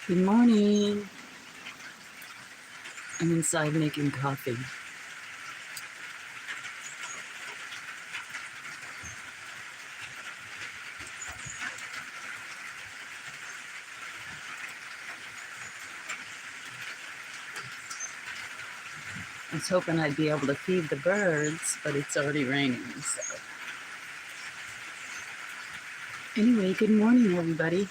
Good morning. I'm inside making coffee. I was hoping I'd be able to feed the birds, but it's already raining. So, anyway, good morning, everybody.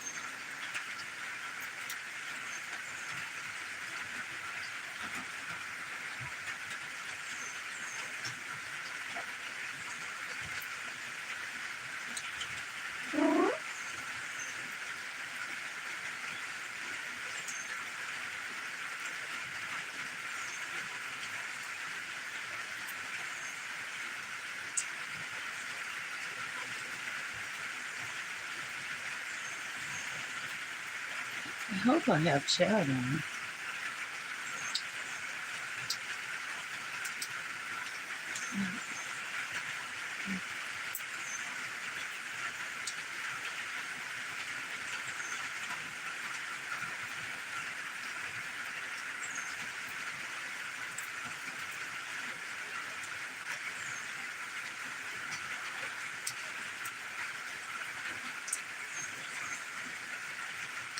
I hope I have chat on.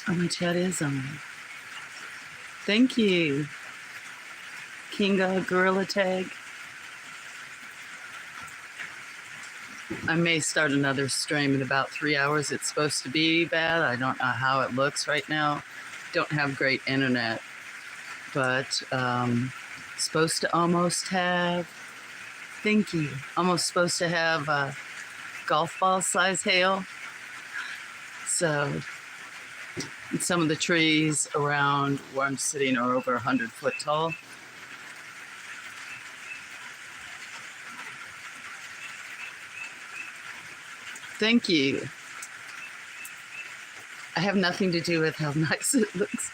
Oh, my chat is on. Thank you, Kinga Gorilla Tag. I may start another stream in about 3 hours. It's supposed to be bad. I don't know how it looks right now. Don't have great internet, but supposed to almost have, thank you, almost supposed to have golf ball size hail. So some of the trees around where I'm sitting are over 100 foot tall. Thank you. I have nothing to do with how nice it looks.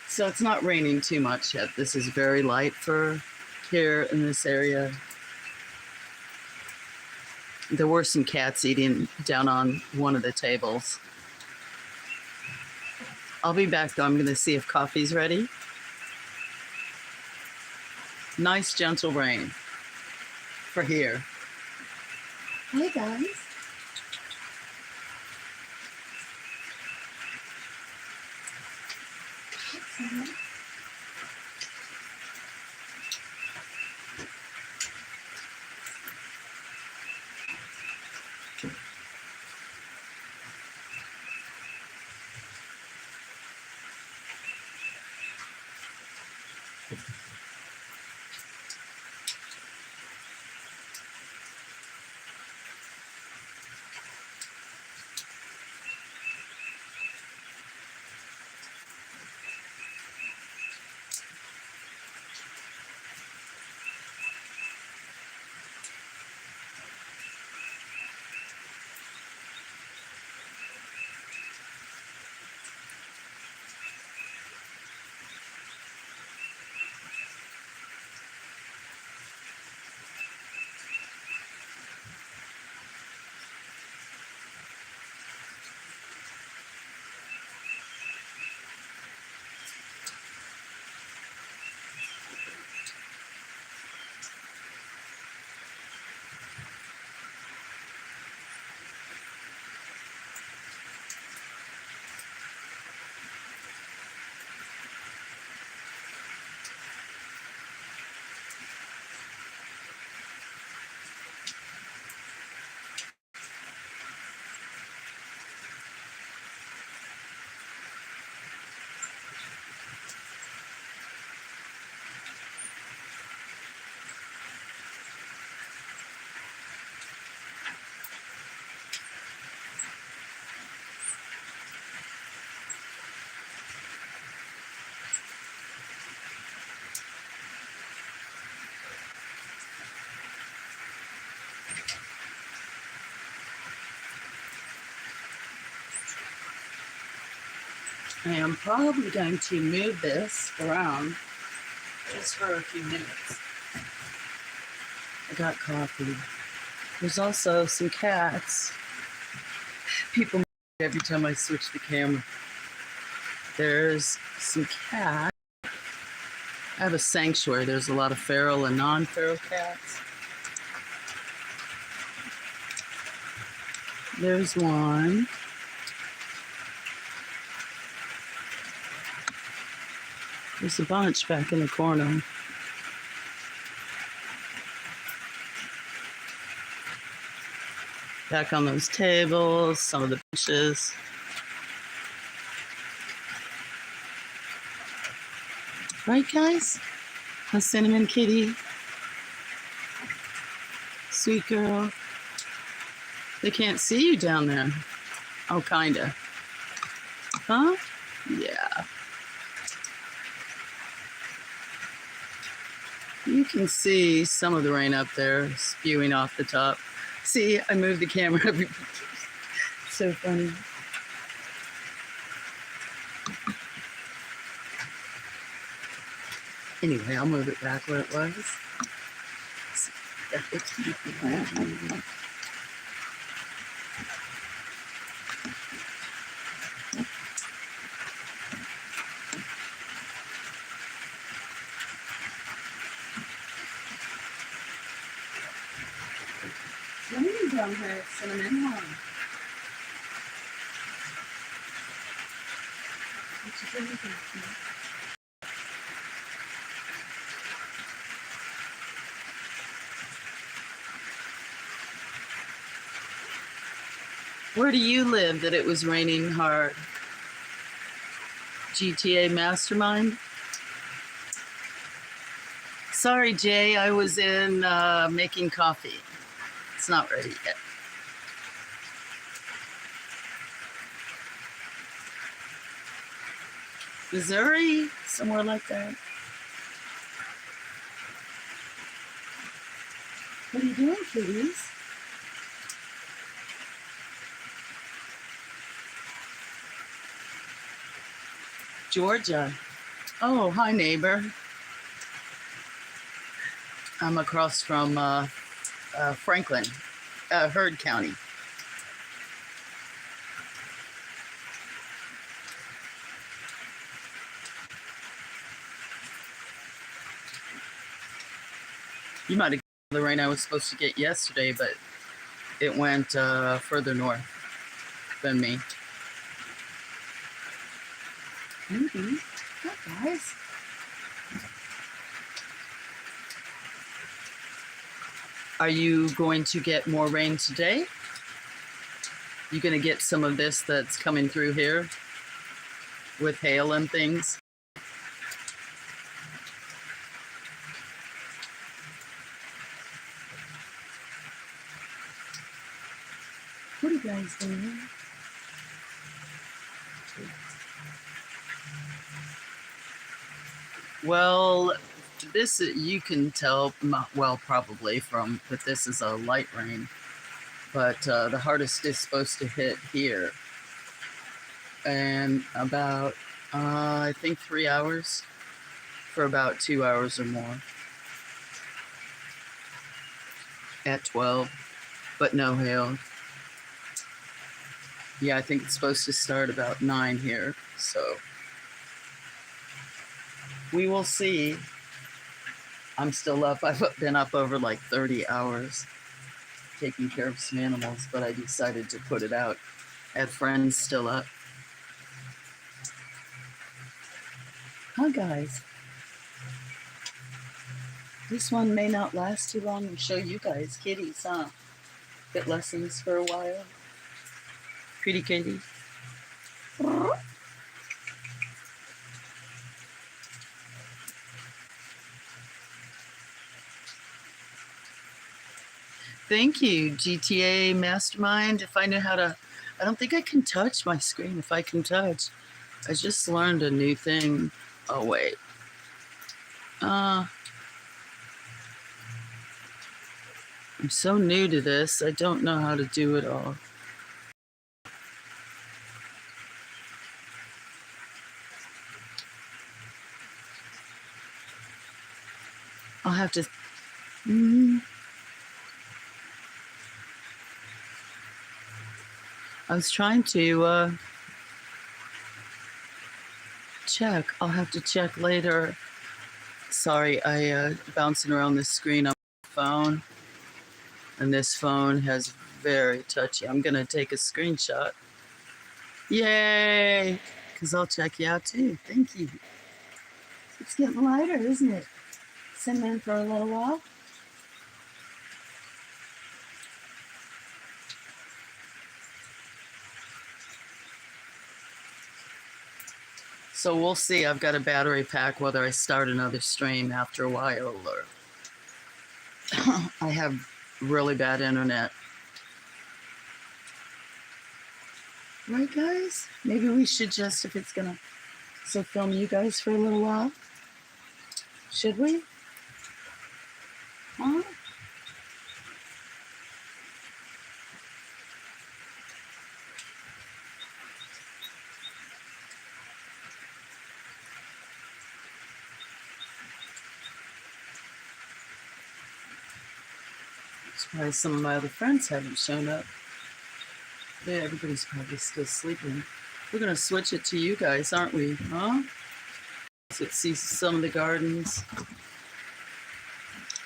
So it's not raining too much yet. This is very light for here in this area. There were some cats eating down on one of the tables. I'll be back though. I'm going to see if coffee's ready. Nice gentle rain for here. Hey guys. I am probably going to move this around just for a few minutes. I got coffee. There's also some cats. People every time I switch the camera. There's some cats. I have a sanctuary. There's a lot of feral and non-feral cats. There's one. There's a bunch back in the corner. Back on those tables, some of the benches. Right, guys? A cinnamon kitty. Sweet girl. They can't see you down there. Oh, kinda. Huh? Yeah. You can see some of the rain up there spewing off the top. See, I moved the camera. So funny. Anyway, I'll move it back where it was. Raining down here, cinnamon, huh? What you drinking? Where do you live that it was raining hard? GTA Mastermind? Sorry, Jay, I was in making coffee. It's not ready yet. Missouri? Somewhere like that. What are you doing, kitties? Georgia. Oh, hi, neighbor. I'm across from Franklin, Heard County. You might have gotten the rain I was supposed to get yesterday, but it went further north than me. Maybe. Hi, guys. Are you going to get more rain today? You going to get some of this that's coming through here with hail and things? What are you guys doing? Well, this you can tell, well, probably from that this is a light rain, but the hardest is supposed to hit here. And about, I think 3 hours for about 2 hours or more at 12, but no hail. Yeah, I think it's supposed to start about 9 here, so we will see. I'm still up. I've been up over like 30 hours taking care of some animals, but I decided to put it out. I had friends still up. Hi, guys. This one may not last too long and show you guys kitties, huh? Get lessons for a while. Pretty kitty. Thank you, GTA Mastermind. If I know how to, I don't think I can touch my screen. If I can touch, I just learned a new thing. Oh, wait. I'm so new to this. I don't know how to do it all. I'll have to. I was trying to check. I'll have to check later. Sorry, I bouncing around the screen on my phone, and this phone has very touchy. I'm gonna take a screenshot. Yay! Because I'll check you out too. Thank you. It's getting lighter, isn't it? Sitting in for a little while. So we'll see. I've got a battery pack whether I start another stream after a while or I have really bad internet. Right, guys? Maybe we should just, if it's gonna, so film you guys for a little while. Should we? Huh? Surprised some of my other friends haven't shown up. Yeah, everybody's probably still sleeping. We're gonna switch it to you guys, aren't we? Huh? Let's see some of the gardens.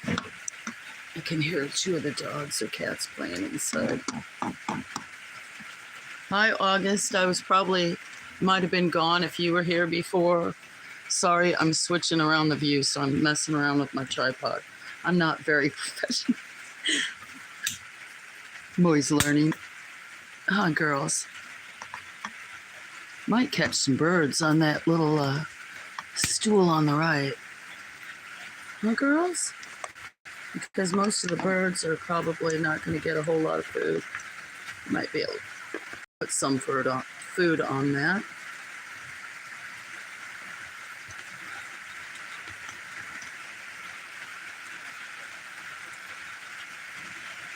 I can hear 2 of the dogs or cats playing inside. Hi, August. I was might have been gone if you were here before. Sorry, I'm switching around the view, so I'm messing around with my tripod. I'm not very professional. I'm always learning. Huh, girls. Might catch some birds on that little stool on the right. Huh, girls? Because most of the birds are probably not going to get a whole lot of food. Might be able to put some food on that.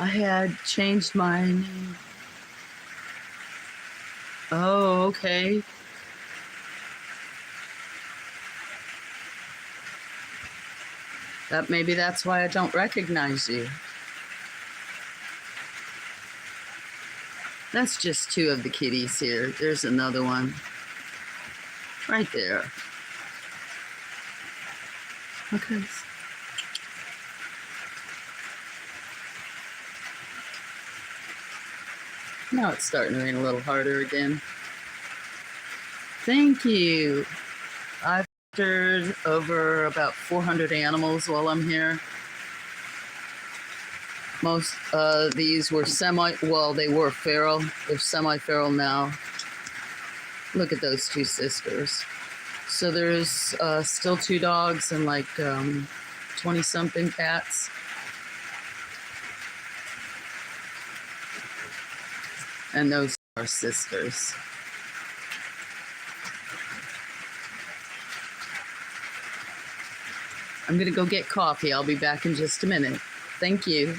I had changed my name. Oh, okay. Maybe that's why I don't recognize you. That's just 2 of the kitties here. There's another one. Right there. Okay. Now it's starting to rain a little harder again. Thank you. I've registered over about 400 animals while I'm here. Most these were they were feral. They're semi-feral now. Look at those 2 sisters. So there's still 2 dogs and like 20-something cats. And those are sisters. I'm gonna go get coffee. I'll be back in just a minute. Thank you.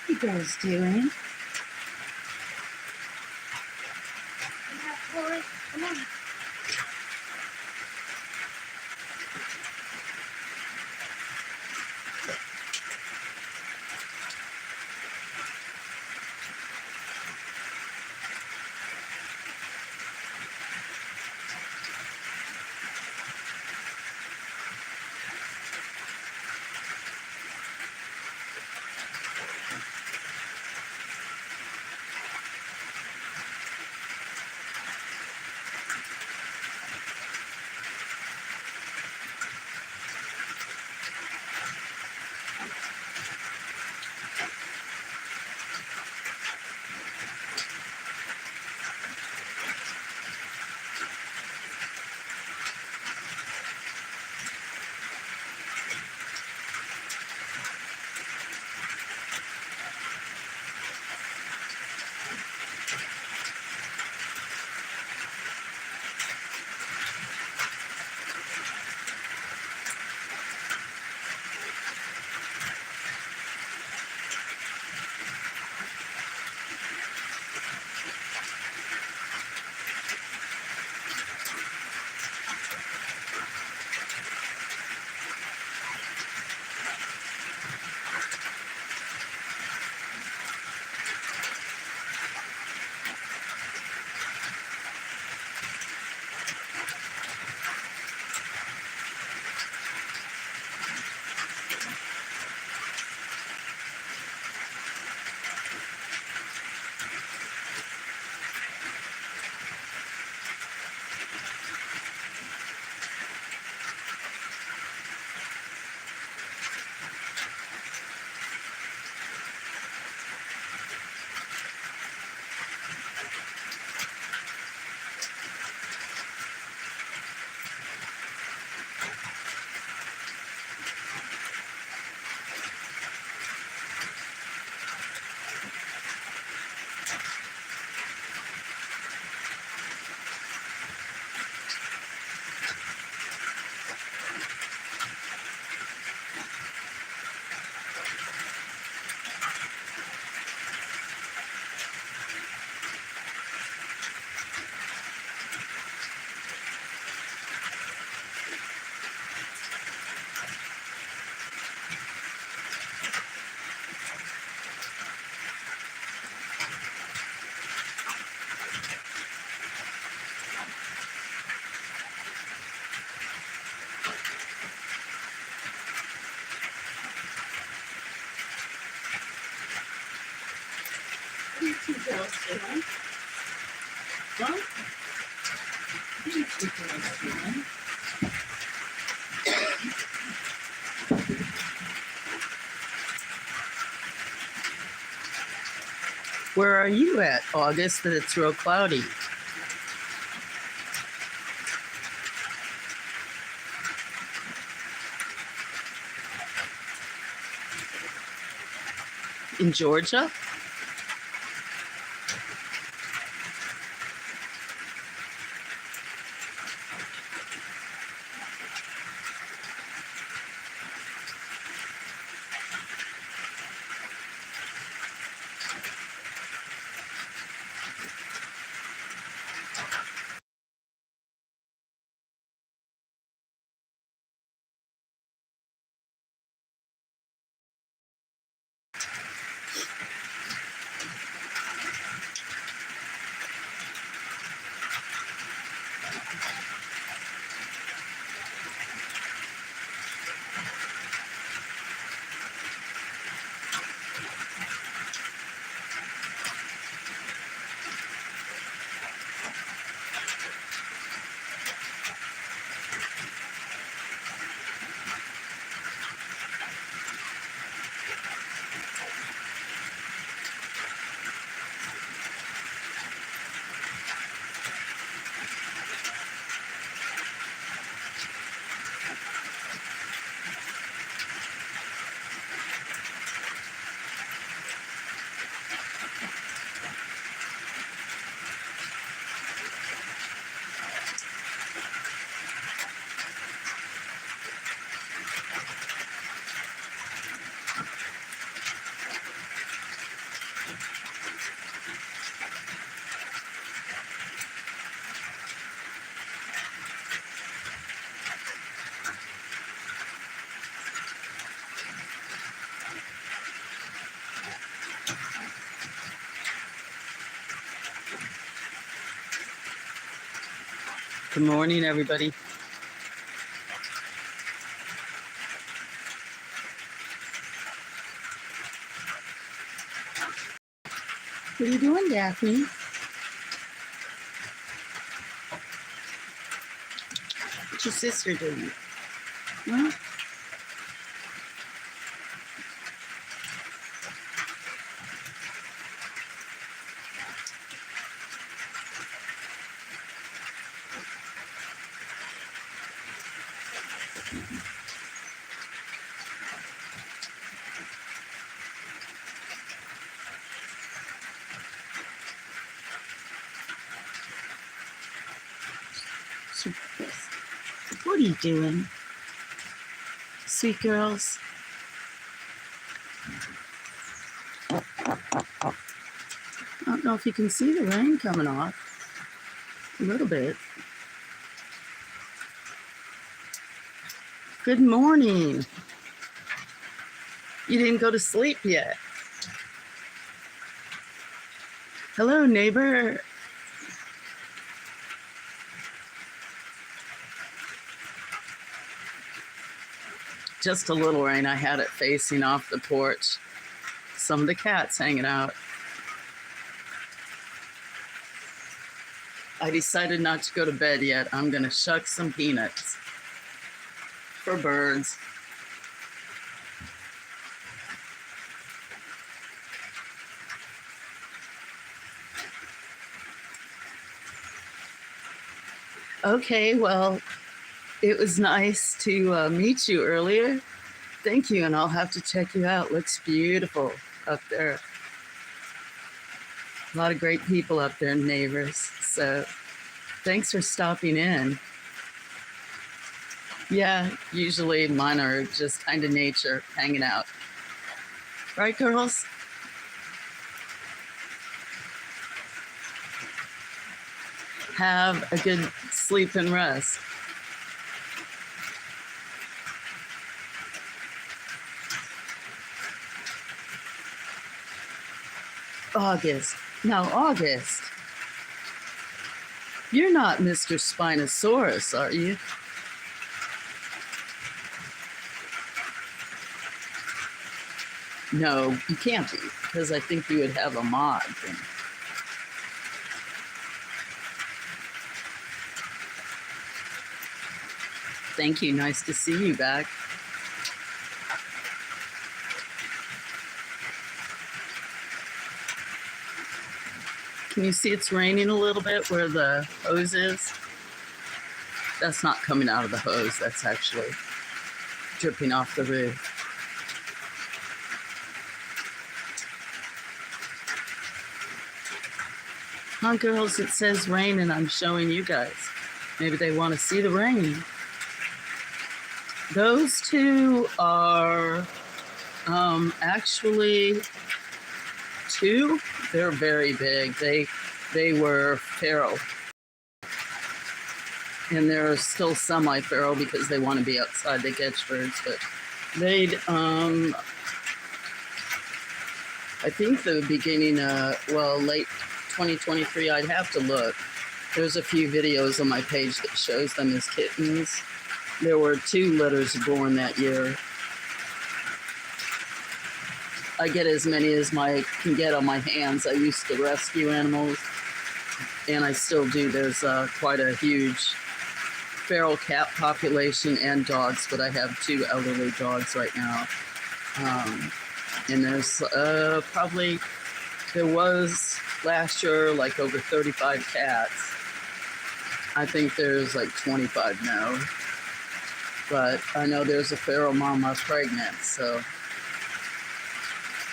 What are you guys doing? Come on. girls doing? What are you two girls doing? Where are you at, August, that it's real cloudy? In Georgia? Good morning, everybody. What are you doing, Daphne? What's your sister doing? Huh? What are you doing? Sweet girls. I don't know if you can see the rain coming off. A little bit. Good morning. You didn't go to sleep yet. Hello, neighbor. Just a little rain. I had it facing off the porch. Some of the cats hanging out. I decided not to go to bed yet. I'm going to shuck some peanuts for birds. Okay, well, it was nice to meet you earlier. Thank you, and I'll have to check you out. Looks beautiful up there. A lot of great people up there, neighbors. So thanks for stopping in. Yeah, usually mine are just kind of nature, hanging out. Right, girls? Have a good sleep and rest. August. Now, August, you're not Mr. Spinosaurus, are you? No, you can't be, because I think you would have a mod thing. Thank you. Nice to see you back. Can you see it's raining a little bit where the hose is? That's not coming out of the hose. That's actually dripping off the roof. Huh, girls, it says rain and I'm showing you guys. Maybe they want to see the rain. Those two are actually two. They're very big. They were feral. And they're still semi-feral because they want to be outside. They catch birds, but they'd, I think the beginning, late 2023, I'd have to look. There's a few videos on my page that shows them as kittens. There were 2 litters born that year. I get as many as I can get on my hands. I used to rescue animals, and I still do. There's quite a huge feral cat population and dogs, but I have 2 elderly dogs right now. And there's there was last year like over 35 cats. I think there's like 25 now. But I know there's a feral mama pregnant, so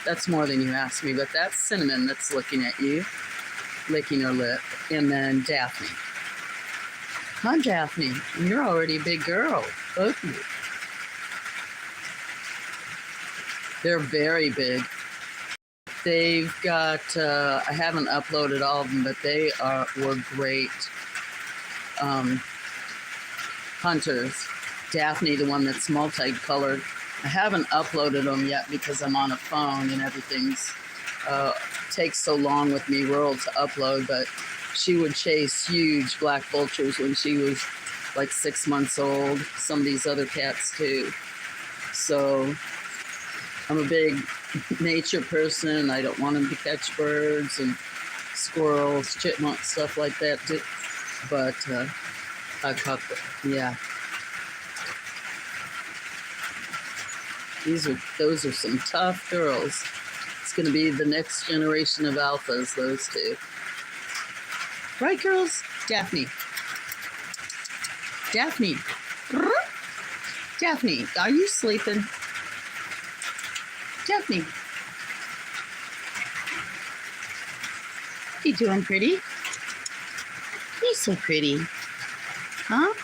that's more than you asked me. But that's Cinnamon that's looking at you, licking her lip. And then Daphne. Huh, Daphne? You're already a big girl, both of you. They're very big. They've got, I haven't uploaded all of them, but they were great hunters. Daphne, the one that's multicolored, I haven't uploaded them yet because I'm on a phone and everything's takes so long with me rural to upload, but she would chase huge black vultures when she was like 6 months old. Some of these other cats too. So I'm a big nature person. I don't want them to catch birds and squirrels, chipmunks, stuff like that. But I caught them. Yeah. Those are some tough girls. It's going to be the next generation of alphas, those 2. Right, girls? Daphne. Daphne. Daphne, are you sleeping? Daphne. You doing pretty? You're so pretty. Huh?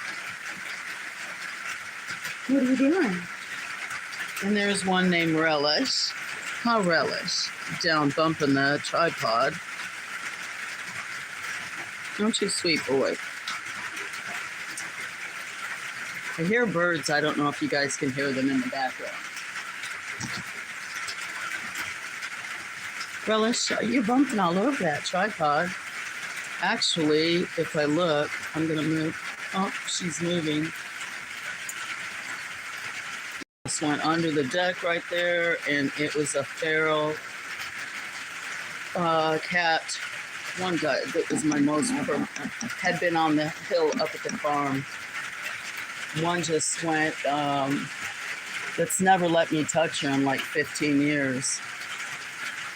What are you doing? And there's one named Relish. Huh, Relish? Down bumping the tripod. Aren't you sweet boy? I hear birds. I don't know if you guys can hear them in the background. Relish, you're bumping all over that tripod. Actually, if I look, I'm going to move. Oh, she's moving. This went under the deck right there, and it was a feral cat. One guy that was my most had been on the hill up at the farm. One just went, that's never let me touch her in like 15 years.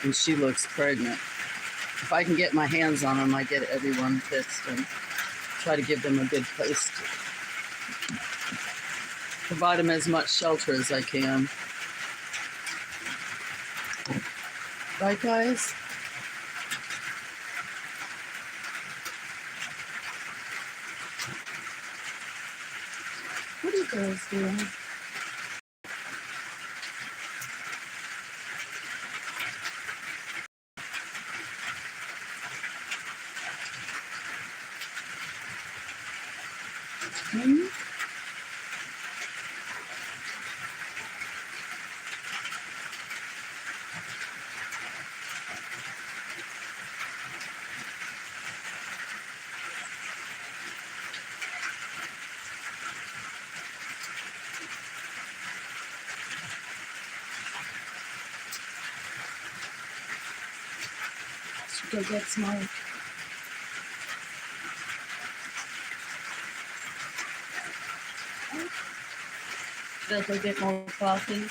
And she looks pregnant. If I can get my hands on them, I get everyone fixed and try to give them a good place to provide them as much shelter as I can. Right, guys? What are you girls doing? Hmm? Should go get Smoke. Should I go get more coffee?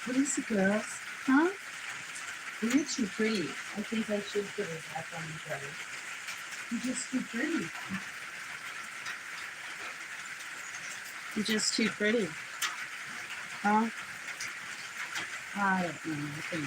What is it, girls? Huh? You're too pretty. I think I should put it back on the tray. You're just too pretty. You're just too pretty. Huh? I don't know. I think.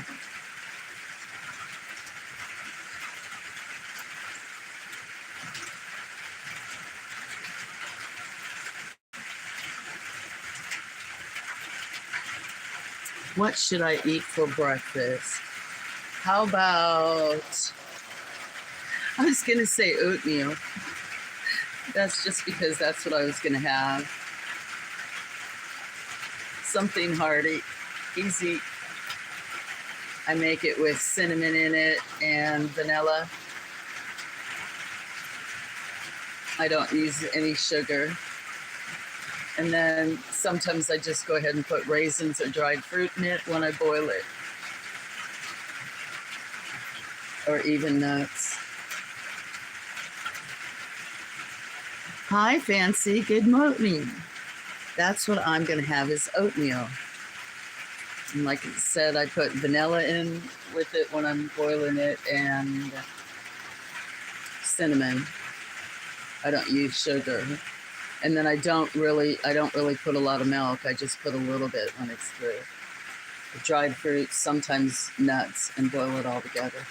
What should I eat for breakfast? How about, I was going to say oatmeal. That's just because that's what I was going to have. Something hearty, easy. I make it with cinnamon in it and vanilla. I don't use any sugar. And then sometimes I just go ahead and put raisins or dried fruit in it when I boil it. Or even nuts. Hi, Fancy. Good morning. That's what I'm going to have is oatmeal. And like I said, I put vanilla in with it when I'm boiling it and cinnamon. I don't use sugar. And then I don't really put a lot of milk. I just put a little bit when it's through. The dried fruits, sometimes nuts, and boil it all together.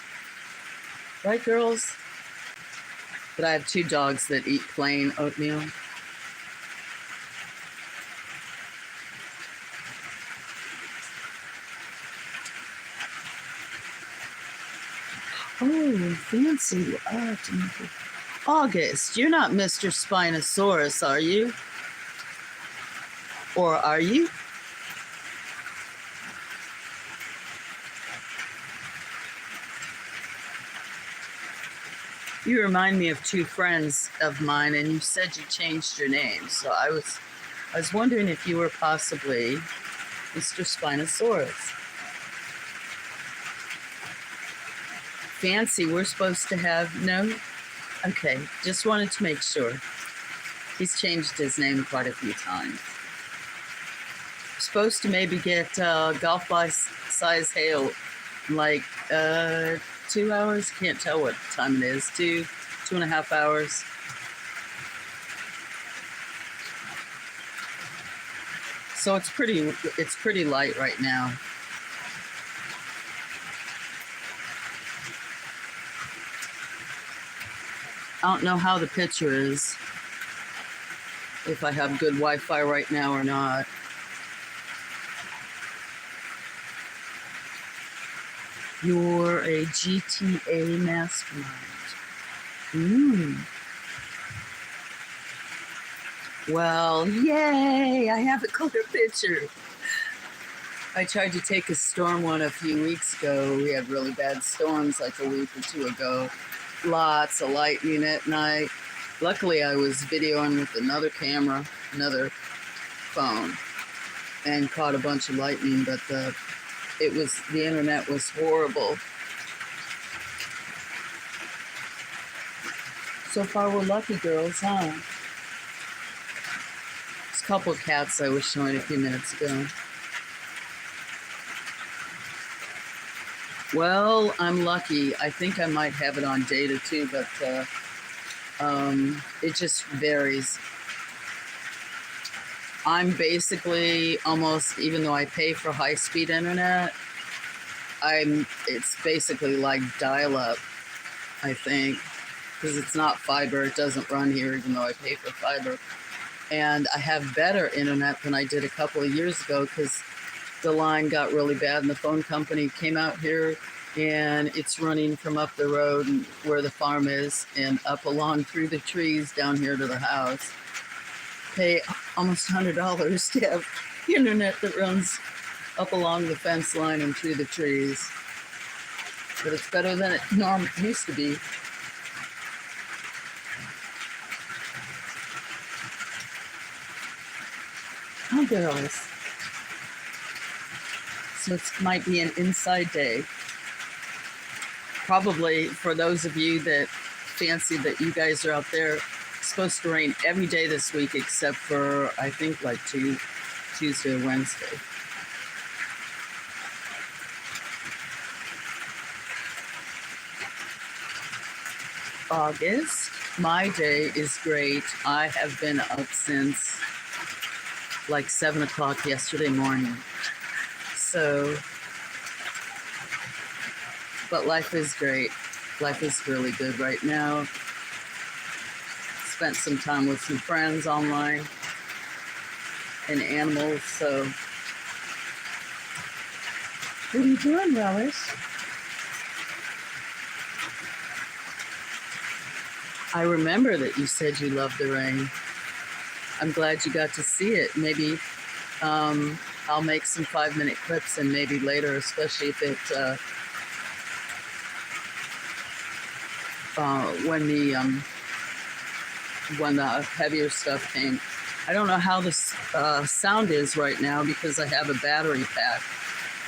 Right, girls? But I have 2 dogs that eat plain oatmeal. Oh, fancy. August, you're not Mr. Spinosaurus, are you? Or are you? You remind me of 2 friends of mine, and you said you changed your name. So I was wondering if you were possibly Mr. Spinosaurus. Fancy, we're supposed to have no? Okay, just wanted to make sure. He's changed his name quite a few times. Supposed to maybe get golf ball size hail in like 2 hours. Can't tell what time it is. 2.5 hours. So it's pretty light right now. I don't know how the picture is, if I have good Wi-Fi right now or not. You're a GTA mastermind. Well, yay! I have a clear picture. I tried to take a storm one a few weeks ago. We had really bad storms like a week or 2 ago. Lots of lightning at night. Luckily, I was videoing with another camera, another phone, and caught a bunch of lightning, but the internet was horrible. So far, we're lucky, girls, huh? There's a couple of cats I was showing a few minutes ago. Well, I'm lucky. I think I might have it on data too, but it just varies. I'm basically almost, even though I pay for high-speed internet, it's basically like dial-up, I think, because it's not fiber. It doesn't run here, even though I pay for fiber. And I have better internet than I did a couple of years ago because the line got really bad and the phone company came out here, and it's running from up the road where the farm is and up along through the trees down here to the house. Pay almost $100 to have internet that runs up along the fence line and through the trees. But it's better than it used to be. Oh, girls. So it might be an inside day. Probably for those of you that fancy that you guys are out there, it's supposed to rain every day this week except for, I think, like Tuesday or Wednesday. August, my day is great. I have been up since like 7 o'clock yesterday morning. So, but life is great. Life is really good right now. Spent some time with some friends online and animals. So, what are you doing, Relish? I remember that you said you loved the rain. I'm glad you got to see it. Maybe I'll make some 5-minute clips, and maybe later, especially if it when the heavier stuff came. I don't know how the sound is right now because I have a battery pack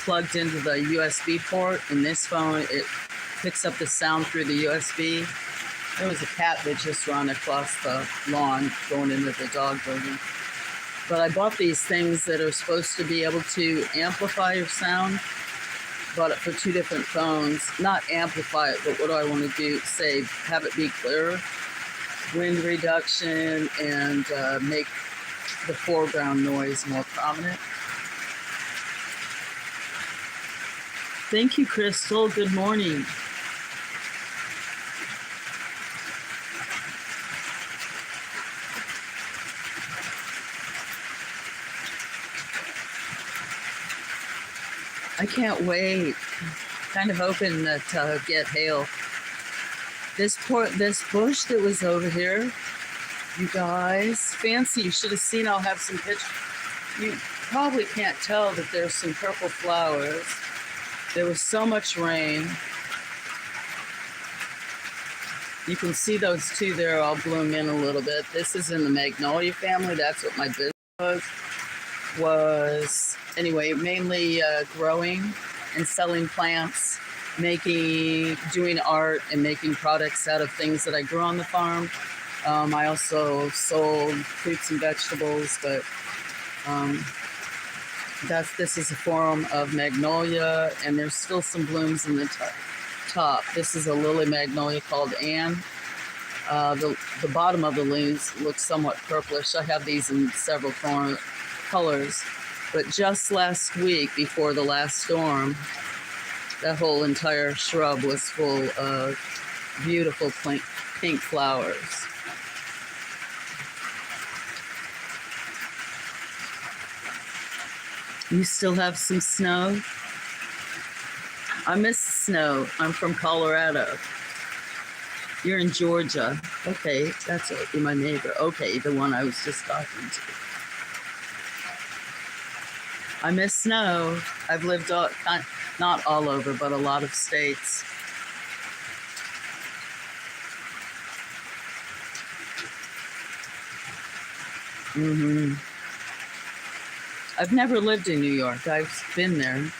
plugged into the USB port. In this phone, it picks up the sound through the USB. There was a cat that just ran across the lawn going into the dog building. But I bought these things that are supposed to be able to amplify your sound. Bought it for 2 different phones. Not amplify it, but what do I want to do? Say, have it be clearer, wind reduction, and make the foreground noise more prominent. Thank you, Crystal. Good morning. I can't wait. Kind of hoping that get hail. This bush that was over here, you guys, fancy. You should have seen. I'll have some pictures. You probably can't tell that there's some purple flowers. There was so much rain. You can see those two there all bloom in a little bit. This is in the magnolia family. That's what my business was. Anyway, mainly growing and selling plants, doing art and making products out of things that I grew on the farm. I also sold fruits and vegetables, but this is a form of magnolia, and there's still some blooms in the top. This is a lily magnolia called Anne. The bottom of the leaves look somewhat purplish. I have these in several colors. But just last week, before the last storm, that whole entire shrub was full of beautiful pink flowers. You still have some snow? I miss snow. I'm from Colorado. You're in Georgia. Okay, that's it. You're my neighbor. Okay, the one I was just talking to. I miss snow. I've lived not all over, but a lot of states. I've never lived in New York. I've been there.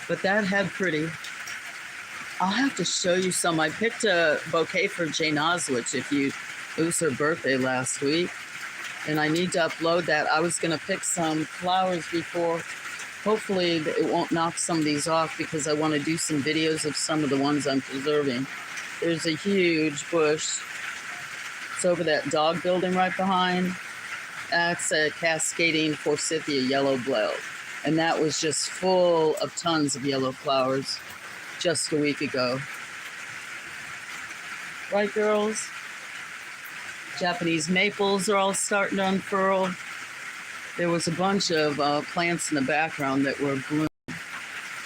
But that had pretty. I'll have to show you some. I picked a bouquet for Jane Oswich. It was her birthday last week. And I need to upload that. I was going to pick some flowers before. Hopefully it won't knock some of these off because I want to do some videos of some of the ones I'm preserving. There's a huge bush. It's over that dog building right behind. That's a cascading forsythia yellow blow. And that was just full of tons of yellow flowers just a week ago. Right, girls? Japanese maples are all starting to unfurl. There was a bunch of plants in the background that were blooming,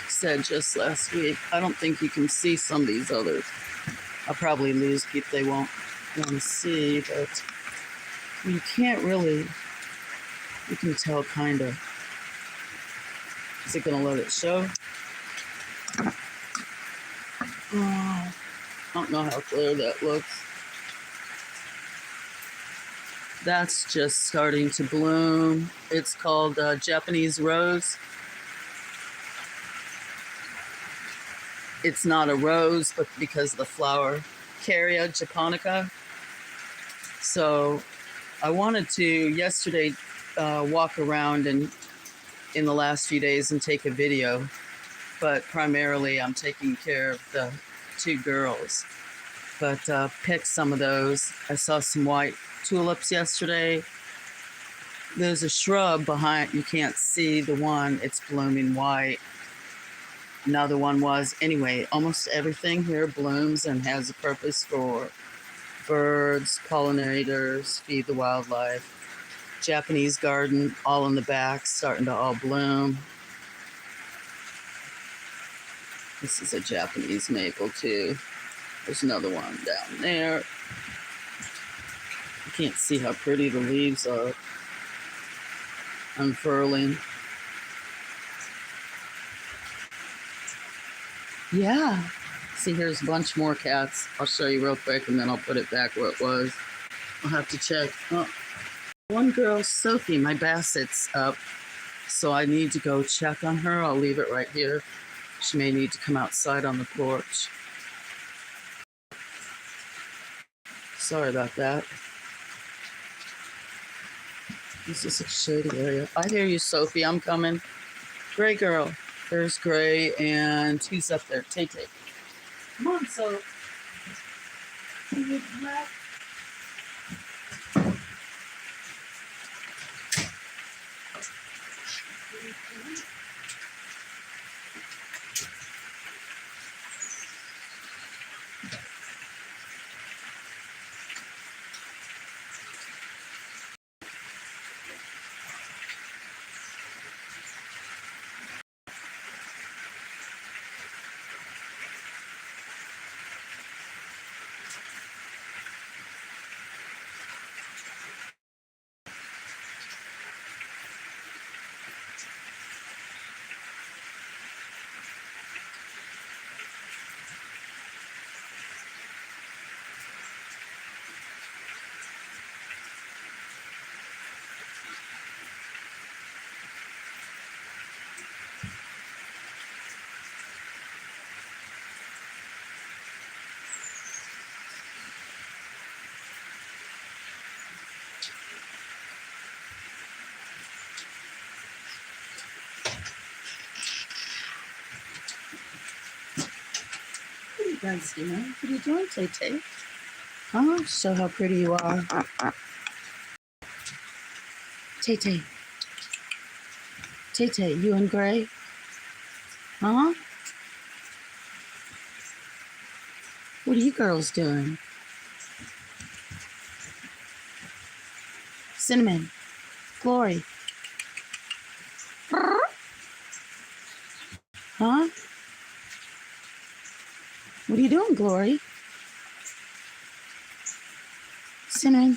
said just last week. I don't think you can see some of these others. I'll probably lose people they won't want to see, but you can't really, you can tell kind of. Is it going to let it show? Oh, I don't know how clear that looks. That's just starting to bloom. It's called Japanese rose. It's not a rose, but because of the flower, Caria japonica. So I wanted to yesterday walk around and in the last few days and take a video, but primarily I'm taking care of the two girls. But pick some of those. I saw some white tulips yesterday. There's a shrub behind, you can't see the one, it's blooming white. Another one was, anyway, almost everything here blooms and has a purpose for birds, pollinators, feed the wildlife. Japanese garden, all in the back, starting to all bloom. This is a Japanese maple too. There's another one down there. You can't see how pretty the leaves are unfurling. Yeah. See, here's a bunch more cats. I'll show you real quick and then I'll put it back where it was. I'll have to check. Oh, one girl, Sophie, my basset's up, so I need to go check on her. I'll leave it right here. She may need to come outside on the porch. Sorry about that. This is a shady area. I hear you, Sophie. I'm coming. Gray girl. There's Gray, and who's up there? Tay-Tay. Come on, Soph. What are you guys doing? What are you doing, Tay-Tay? Huh? Show how pretty you are. Tay-Tay. Tay-Tay, you and Gray? Huh? What are you girls doing? Cinnamon. Glory. Huh? What are you doing, Glory? Cinnamon.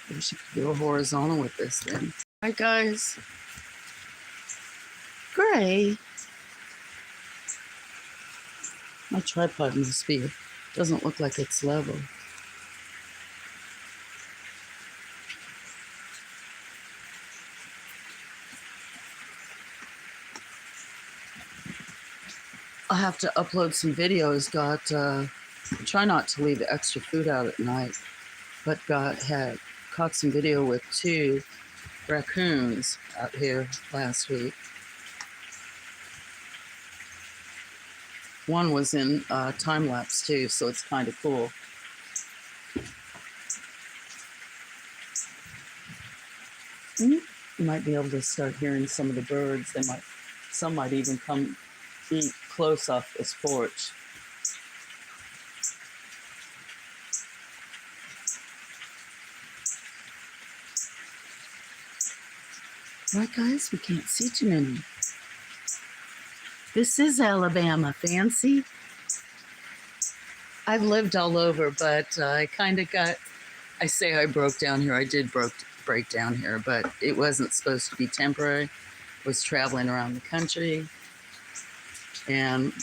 Maybe she could go horizontal with this then. All right, guys. Gray. My tripod must be, doesn't look like it's level. I'll have to upload some videos. Try not to leave extra food out at night, but had caught some video with 2 raccoons out here last week. One was in time lapse too, so it's kind of cool. You might be able to start hearing some of the birds. Some might even come eat close off this porch. Right, guys, we can't see too many. This is Alabama, fancy. I've lived all over, but I kind of I say I broke down here. I did breakdown here, but it wasn't supposed to be temporary. Was traveling around the country and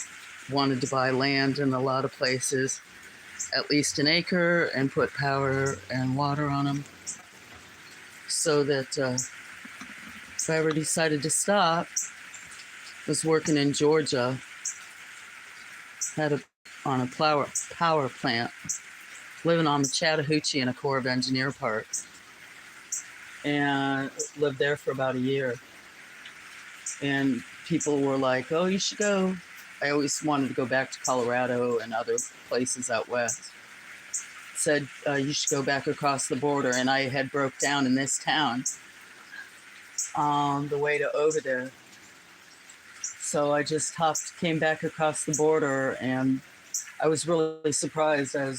wanted to buy land in a lot of places, at least an acre, and put power and water on them, so that if I ever decided to stop, was working in Georgia, on a power plant, living on the Chattahoochee in a Corps of Engineer Park, and lived there for about a year. And people were like, oh, you should go. I always wanted to go back to Colorado and other places out west. Said, you should go back across the border. And I had broke down in this town on the way to over there. So I just came back across the border, and I was really surprised. I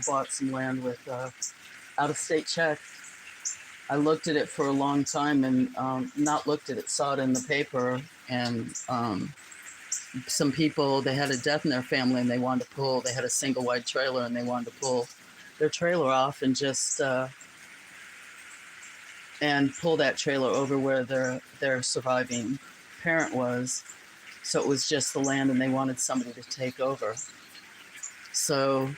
bought some land with out-of-state check. I looked at it for a long time, and not looked at it, saw it in the paper, and some people, they had a death in their family, and they had a single wide trailer, and they wanted to pull their trailer off and just pull that trailer over where their surviving parent was. So it was just the land, and they wanted somebody to take over. So,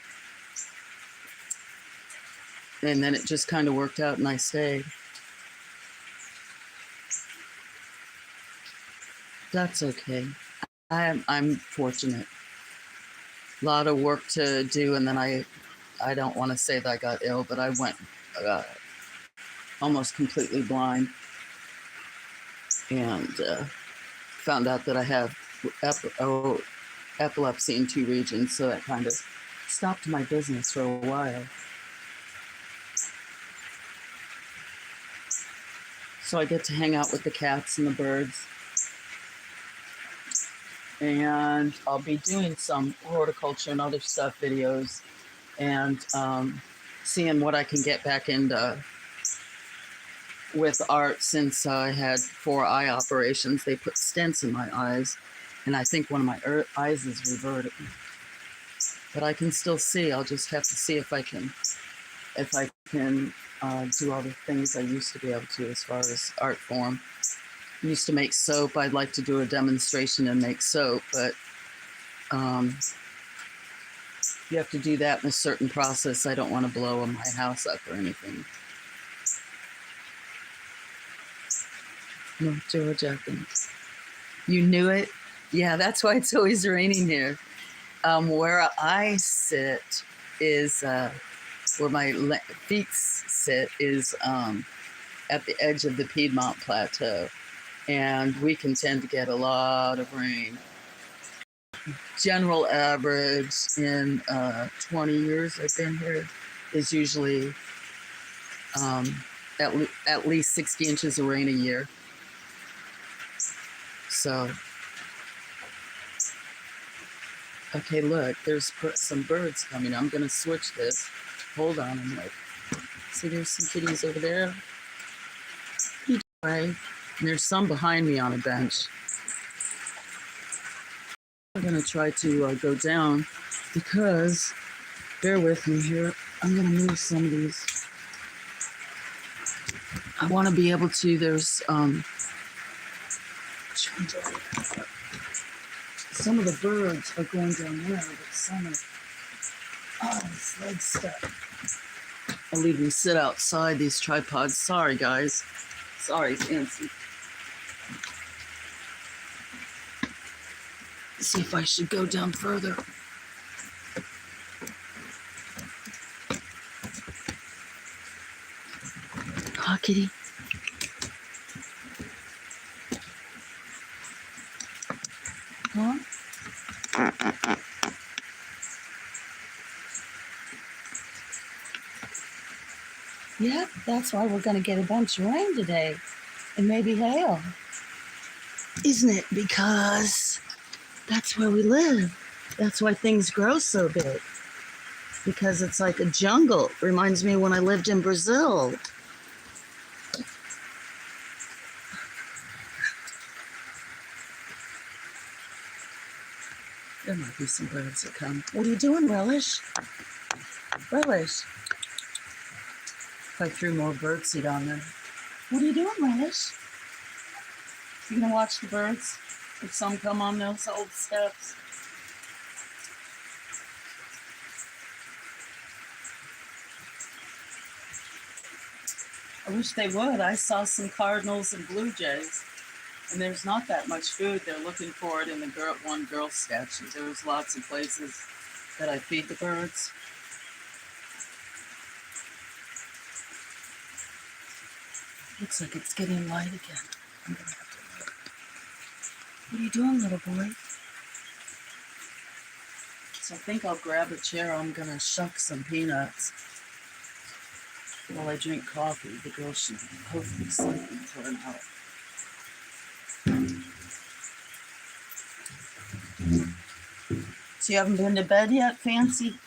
and then it just kind of worked out, and I stayed. That's okay. I'm fortunate. A lot of work to do, and then I don't want to say that I got ill, but I went almost completely blind, and found out that I have epilepsy in 2 regions, so that kind of stopped my business for a while. So I get to hang out with the cats and the birds, and I'll be doing some horticulture and other stuff videos, and seeing what I can get back into with art. Since I had 4 eye operations, they put stents in my eyes, and I think one of my eyes is reverted, but I can still see. I'll just have to see if I can do all the things I used to be able to as far as art form. I used to make soap. I'd like to do a demonstration and make soap, but you have to do that in a certain process. I don't want to blow my house up or anything. North Georgia, I think. You knew it? Yeah, that's why it's always raining here. Where I sit is, where my feet sit is at the edge of the Piedmont Plateau. And we can tend to get a lot of rain. General average in 20 years I've been here is usually at least 60 inches of rain a year. So, okay, look, there's some birds coming. I'm going to switch this. Hold on a minute. See, there's some kitties over there. Right. And there's some behind me on a bench. I'm going to try to go down because, bear with me here, I'm going to move some of these. I want to be able to, there's some of the birds are going down there, but some are, this leg's stuck. I'll leave them sit outside, these tripods. Sorry, guys. Sorry, Nancy. See if I should go down further. Hi, kitty. Huh? Yep, that's why we're going to get a bunch of rain today. And maybe hail. Isn't it? Because that's where we live. That's why things grow so big. Because it's like a jungle. It reminds me of when I lived in Brazil. There might be some birds that come. What are you doing, Relish? Relish. If I threw more birdseed on them. What are you doing, Relish? You gonna watch the birds? If some come on those old steps. I wish they would. I saw some cardinals and blue jays, and there's not that much food. They're looking for it in the one girl statue. There's lots of places that I feed the birds. Looks like it's getting light again. I'm gonna have to look. What are you doing, little boy? So I think I'll grab a chair. I'm gonna shuck some peanuts while I drink coffee. The girl should hopefully sleeping for an hour. So you haven't been to bed yet, Fancy?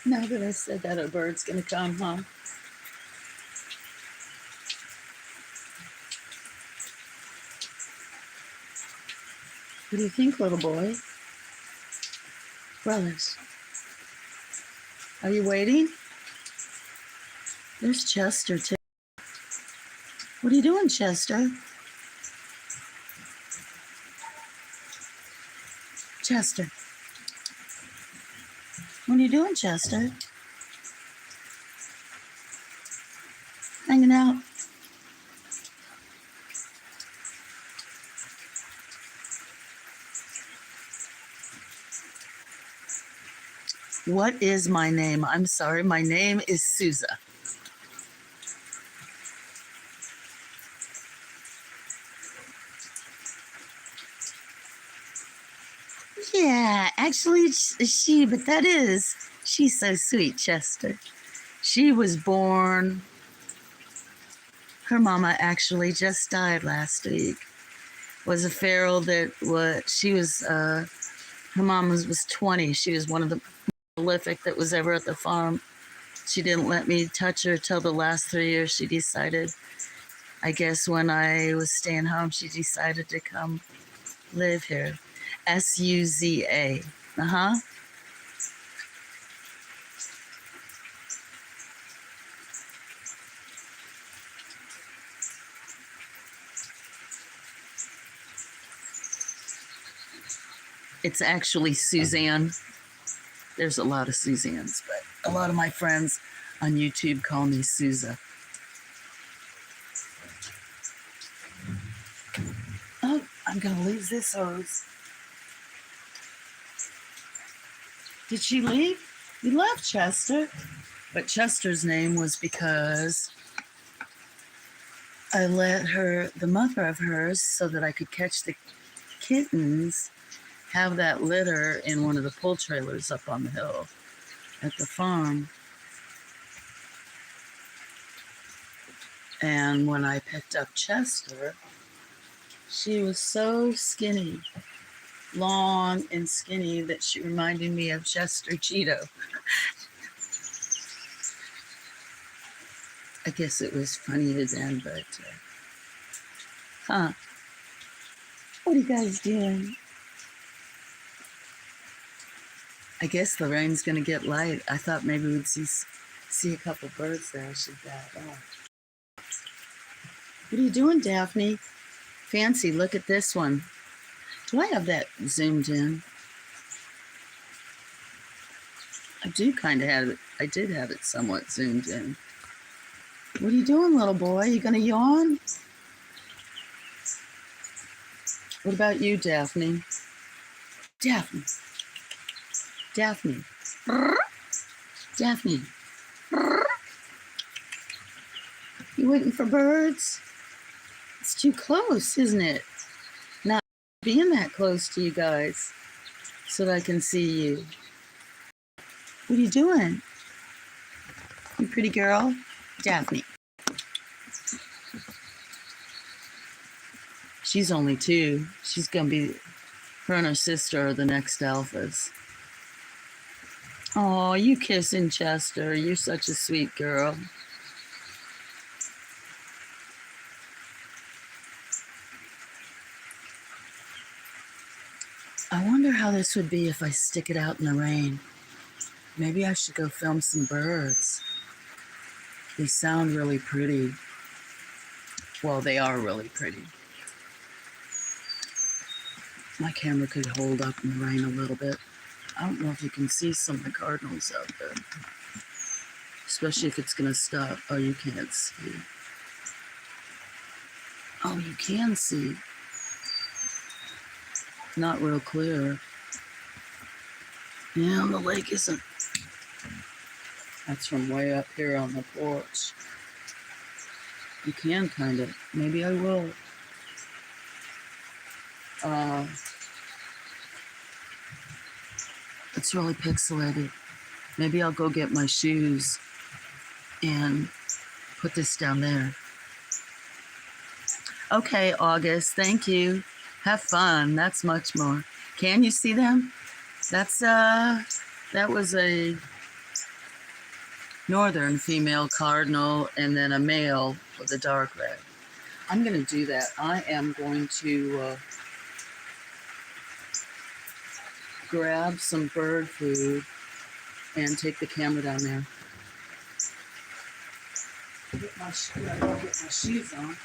Now that I said that, a bird's gonna come, huh? What do you think, little boy? Brothers, are you waiting? There's Chester, too. What are you doing, Chester? Chester. What are you doing, Chester? Hanging out. What is my name? I'm sorry, my name is Sousa. Yeah, actually it's she, but she's so sweet, Chester. She was born, her mama actually just died last week. Was a feral that her mom was 20. She was one of the prolific that was ever at the farm. She didn't let me touch her till the last 3 years. She decided, I guess when I was staying home, she decided to come live here. Suza. It's actually Suzanne. There's a lot of Suzannes, but a lot of my friends on YouTube call me Sousa. Oh, I'm gonna lose this hose. Did she leave? We left Chester. But Chester's name was because I let the mother of hers, so that I could catch the kittens, have that litter in one of the pull trailers up on the hill at the farm. And when I picked up Chester, she was so skinny, long and skinny, that she reminded me of Chester Cheeto. I guess it was funnier then, but what are you guys doing? I guess the rain's gonna get light. I thought maybe we'd see a couple birds there. I should back off. What are you doing, Daphne? Fancy, look at this one. Do I have that zoomed in? I do kind of have it. I did have it somewhat zoomed in. What are you doing, little boy? You gonna yawn? What about you, Daphne? Daphne. Daphne. Daphne. You waiting for birds? It's too close, isn't it? Not being that close to you guys so that I can see you. What are you doing? You pretty girl? Daphne. She's only 2. She's gonna be, her and her sister are the next alphas. Oh, you kissing Chester. You're such a sweet girl. I wonder how how this would be if I stick it out in the rain. Maybe I should go film some birds. They sound really pretty. Well, they are really pretty. My camera could hold up in the rain a little bit. I don't know if you can see some of the cardinals out there. Especially if it's going to stop. Oh, you can't see. Oh, you can see. Not real clear. Yeah, the lake isn't. That's from way up here on the porch. You can kind of. Maybe I will. It's really pixelated. Maybe I'll go get my shoes and put this down there. Okay, August, thank you. Have fun. That's much more. Can you see them? That was a northern female cardinal and then a male with a dark red. I'm going to do that. I am going to grab some bird food and take the camera down there. Get my shoes on.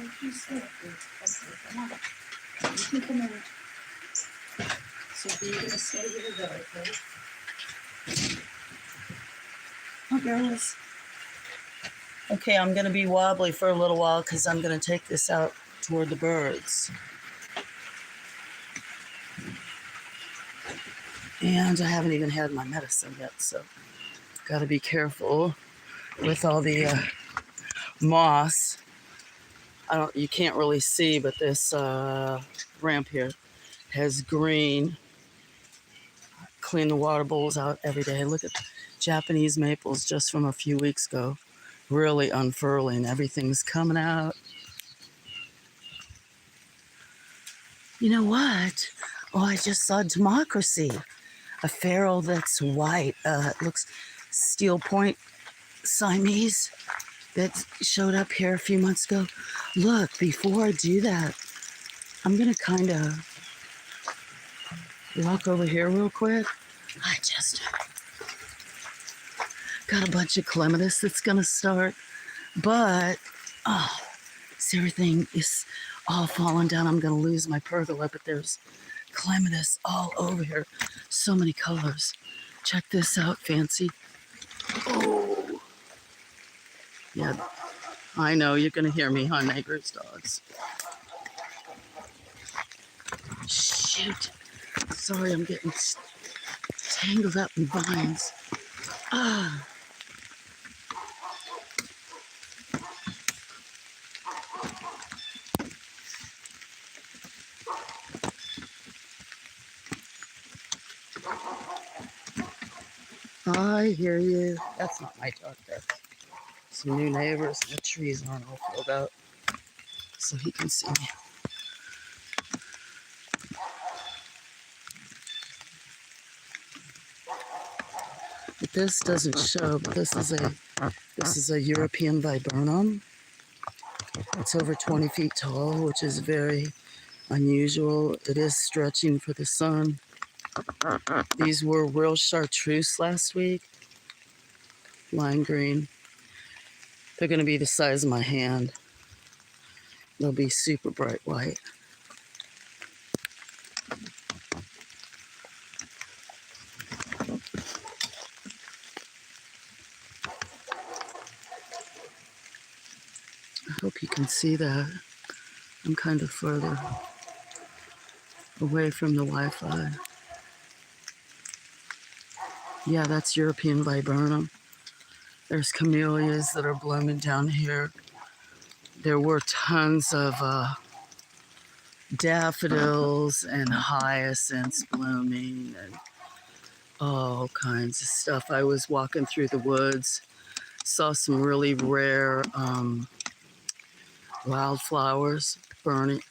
Okay, come on. You can come in. So you're going to stay here, okay? Oh, girls. Okay, I'm going to be wobbly for a little while because I'm going to take this out toward the birds. And I haven't even had my medicine yet, so got to be careful with all the moss. You can't really see, but this ramp here has green. Clean the water bowls out every day. Look at Japanese maples just from a few weeks ago. Really unfurling. Everything's coming out. You know what? Oh, I just saw Democracy. A feral that's white. It looks steel point Siamese that showed up here a few months ago. Look, before I do that, I'm going to kind of walk over here real quick. I just got a bunch of clematis that's going to start. But, everything is all falling down. I'm going to lose my pergola, but there's clematis all over here. So many colors. Check this out, Fancy. Oh. Yeah, I know. You're going to hear me, huh, neighbor's dogs. Shoot. Sorry, I'm getting tangled up in vines. Ah. I hear you. That's not my dog there. Some new neighbors. The trees aren't all filled out, so he can see me. But this doesn't show, but this is a This is a European viburnum. It's over 20 feet tall, which is very unusual. It is stretching for the sun. These were real chartreuse last week. Lime green. They're going to be the size of my hand. They'll be super bright white. I hope you can see that. I'm kind of further away from the Wi-Fi. Yeah, that's European viburnum. There's camellias that are blooming down here. There were tons of daffodils and hyacinths blooming and all kinds of stuff. I was walking through the woods, saw some really rare wildflowers blooming.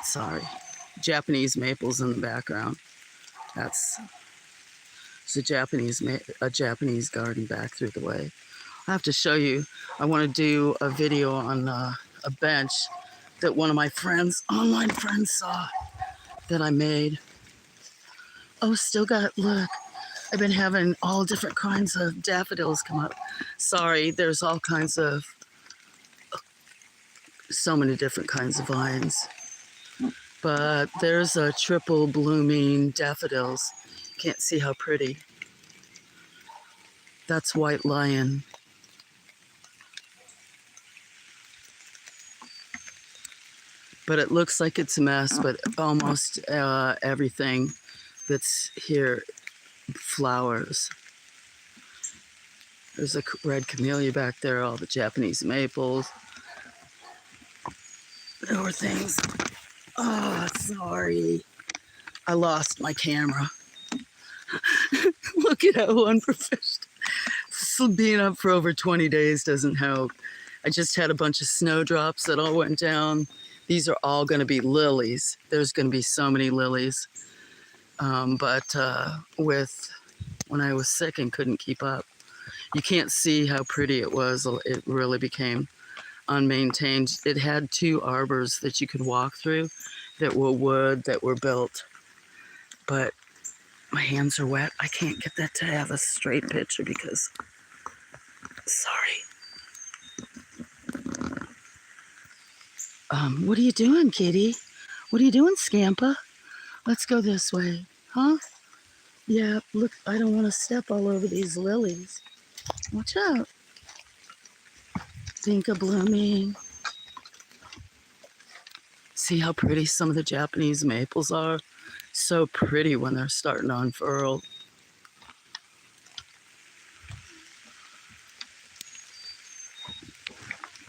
Sorry, Japanese maples in the background. It's a Japanese garden back through the way. I have to show you. I want to do a video on a bench that one of my online friends saw that I made. Oh, still got, look, I've been having all different kinds of daffodils come up. Sorry, there's all kinds of, so many different kinds of vines. But there's a triple blooming daffodils. Can't see how pretty. That's white lion. But it looks like it's a mess, but almost everything that's here flowers. There's a red camellia back there, all the Japanese maples. There were things. Oh, sorry. I lost my camera. Look at how unprofessional. Being up for over 20 days doesn't help. I just had a bunch of snowdrops that all went down. These are all going to be lilies. There's going to be so many lilies. But when I was sick and couldn't keep up, you can't see how pretty it was. It really became unmaintained. It had 2 arbors that you could walk through that were wood, that were built. But my hands are wet. I can't get that to have a straight picture because, sorry. What are you doing, kitty? What are you doing, Scampa? Let's go this way. Huh? Yeah, look, I don't want to step all over these lilies. Watch out. Vinca blooming. See how pretty some of the Japanese maples are? So pretty when they're starting to unfurl.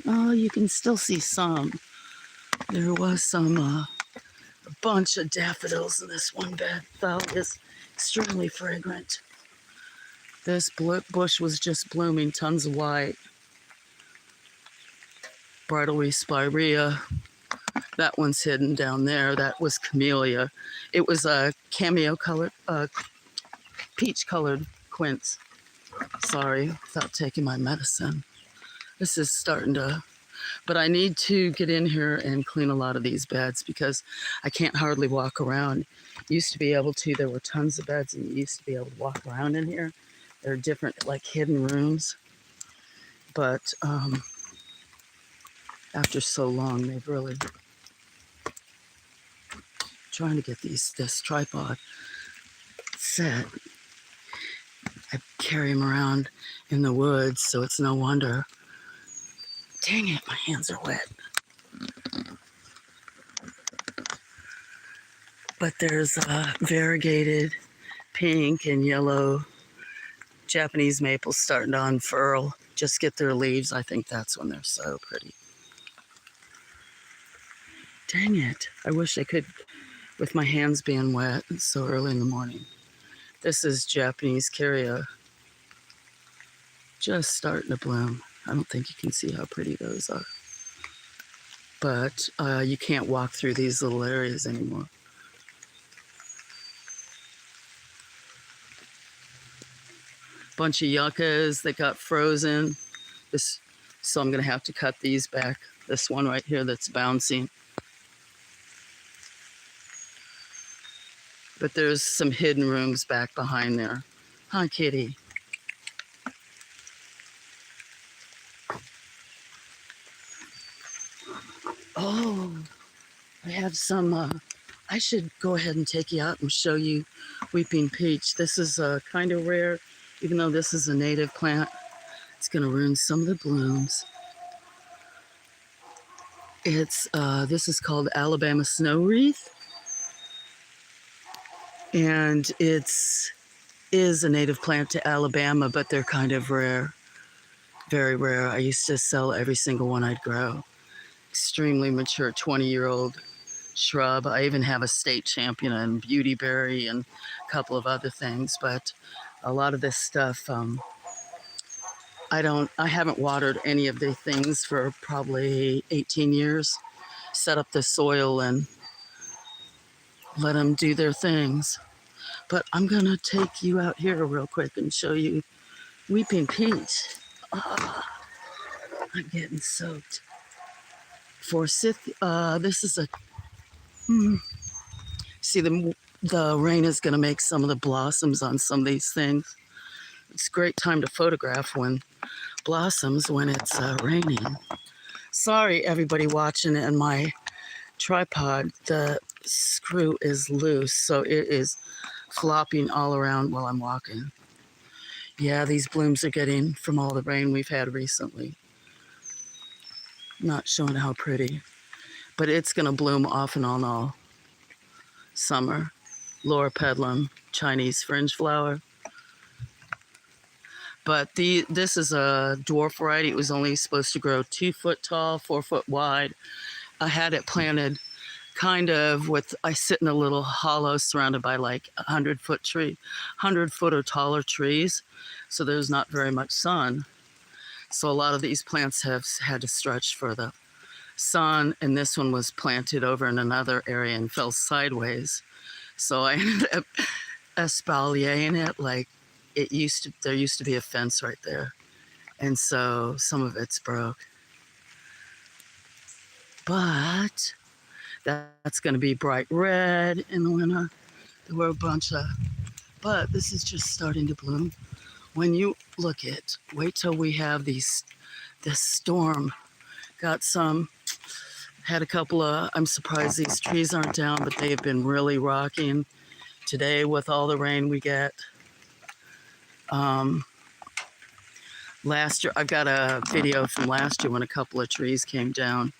Oh, you can still see some. There was a bunch of daffodils in this one bed. That is extremely fragrant. This bush was just blooming, tons of white. Bridal spirea. That one's hidden down there. That was camellia. It was a peach colored quince. Sorry, without taking my medicine. This is starting to, but I need to get in here and clean a lot of these beds because I can't hardly walk around. Used to be able to, there were tons of beds and you used to be able to walk around in here. There are different, like, hidden rooms. But after so long, they've really, trying to get this tripod set. I carry them around in the woods, so it's no wonder. Dang it, my hands are wet. But there's variegated pink and yellow Japanese maples starting to unfurl. Just get their leaves. I think that's when they're so pretty. Dang it. I wish I could, with my hands being wet so early in the morning. This is Japanese Carria. Just starting to bloom. I don't think you can see how pretty those are. But you can't walk through these little areas anymore. bunch of yuccas that got frozen. So I'm going to have to cut these back. This one right here that's bouncing. But there's some hidden rooms back behind there. Huh, kitty? Oh, I have some, I should go ahead and take you out and show you weeping peach. This is kind of rare, even though this is a native plant. It's going to ruin some of the blooms. This is called Alabama snow wreath. And is a native plant to Alabama, but they're kind of rare, very rare. I used to sell every single one I'd grow. Extremely mature 20-year-old shrub. I even have a state champion and beautyberry and a couple of other things, but a lot of this stuff, I haven't watered any of the things for probably 18 years. Set up the soil and let them do their things. But I'm gonna take you out here real quick and show you weeping peach. Oh, I'm getting soaked. This is a, see the rain is gonna make some of the blossoms on some of these things. It's a great time to photograph when blossoms when it's raining. Sorry everybody watching, and my tripod, the screw is loose, so it is flopping all around while I'm walking. Yeah, these blooms are getting from all the rain we've had recently. Not showing how pretty, but it's gonna bloom off and on all summer. Loropetalum, Chinese fringe flower. But this is a dwarf variety. It was only supposed to grow 2 foot tall, 4 foot wide. I had it planted kind of I sit in a little hollow surrounded by like 100-foot tree, 100-foot or taller trees. So there's not very much sun. So a lot of these plants have had to stretch for the sun. And this one was planted over in another area and fell sideways. So I ended up espaliering it like there used to be a fence right there. And so some of it's broke. But that's going to be bright red in the winter. There were a bunch of, but this is just starting to bloom. When you look at, wait till we have this storm. Got some, had a couple of, I'm surprised these trees aren't down, but they have been really rocking today with all the rain we get. Last year, I've got a video from last year when a couple of trees came down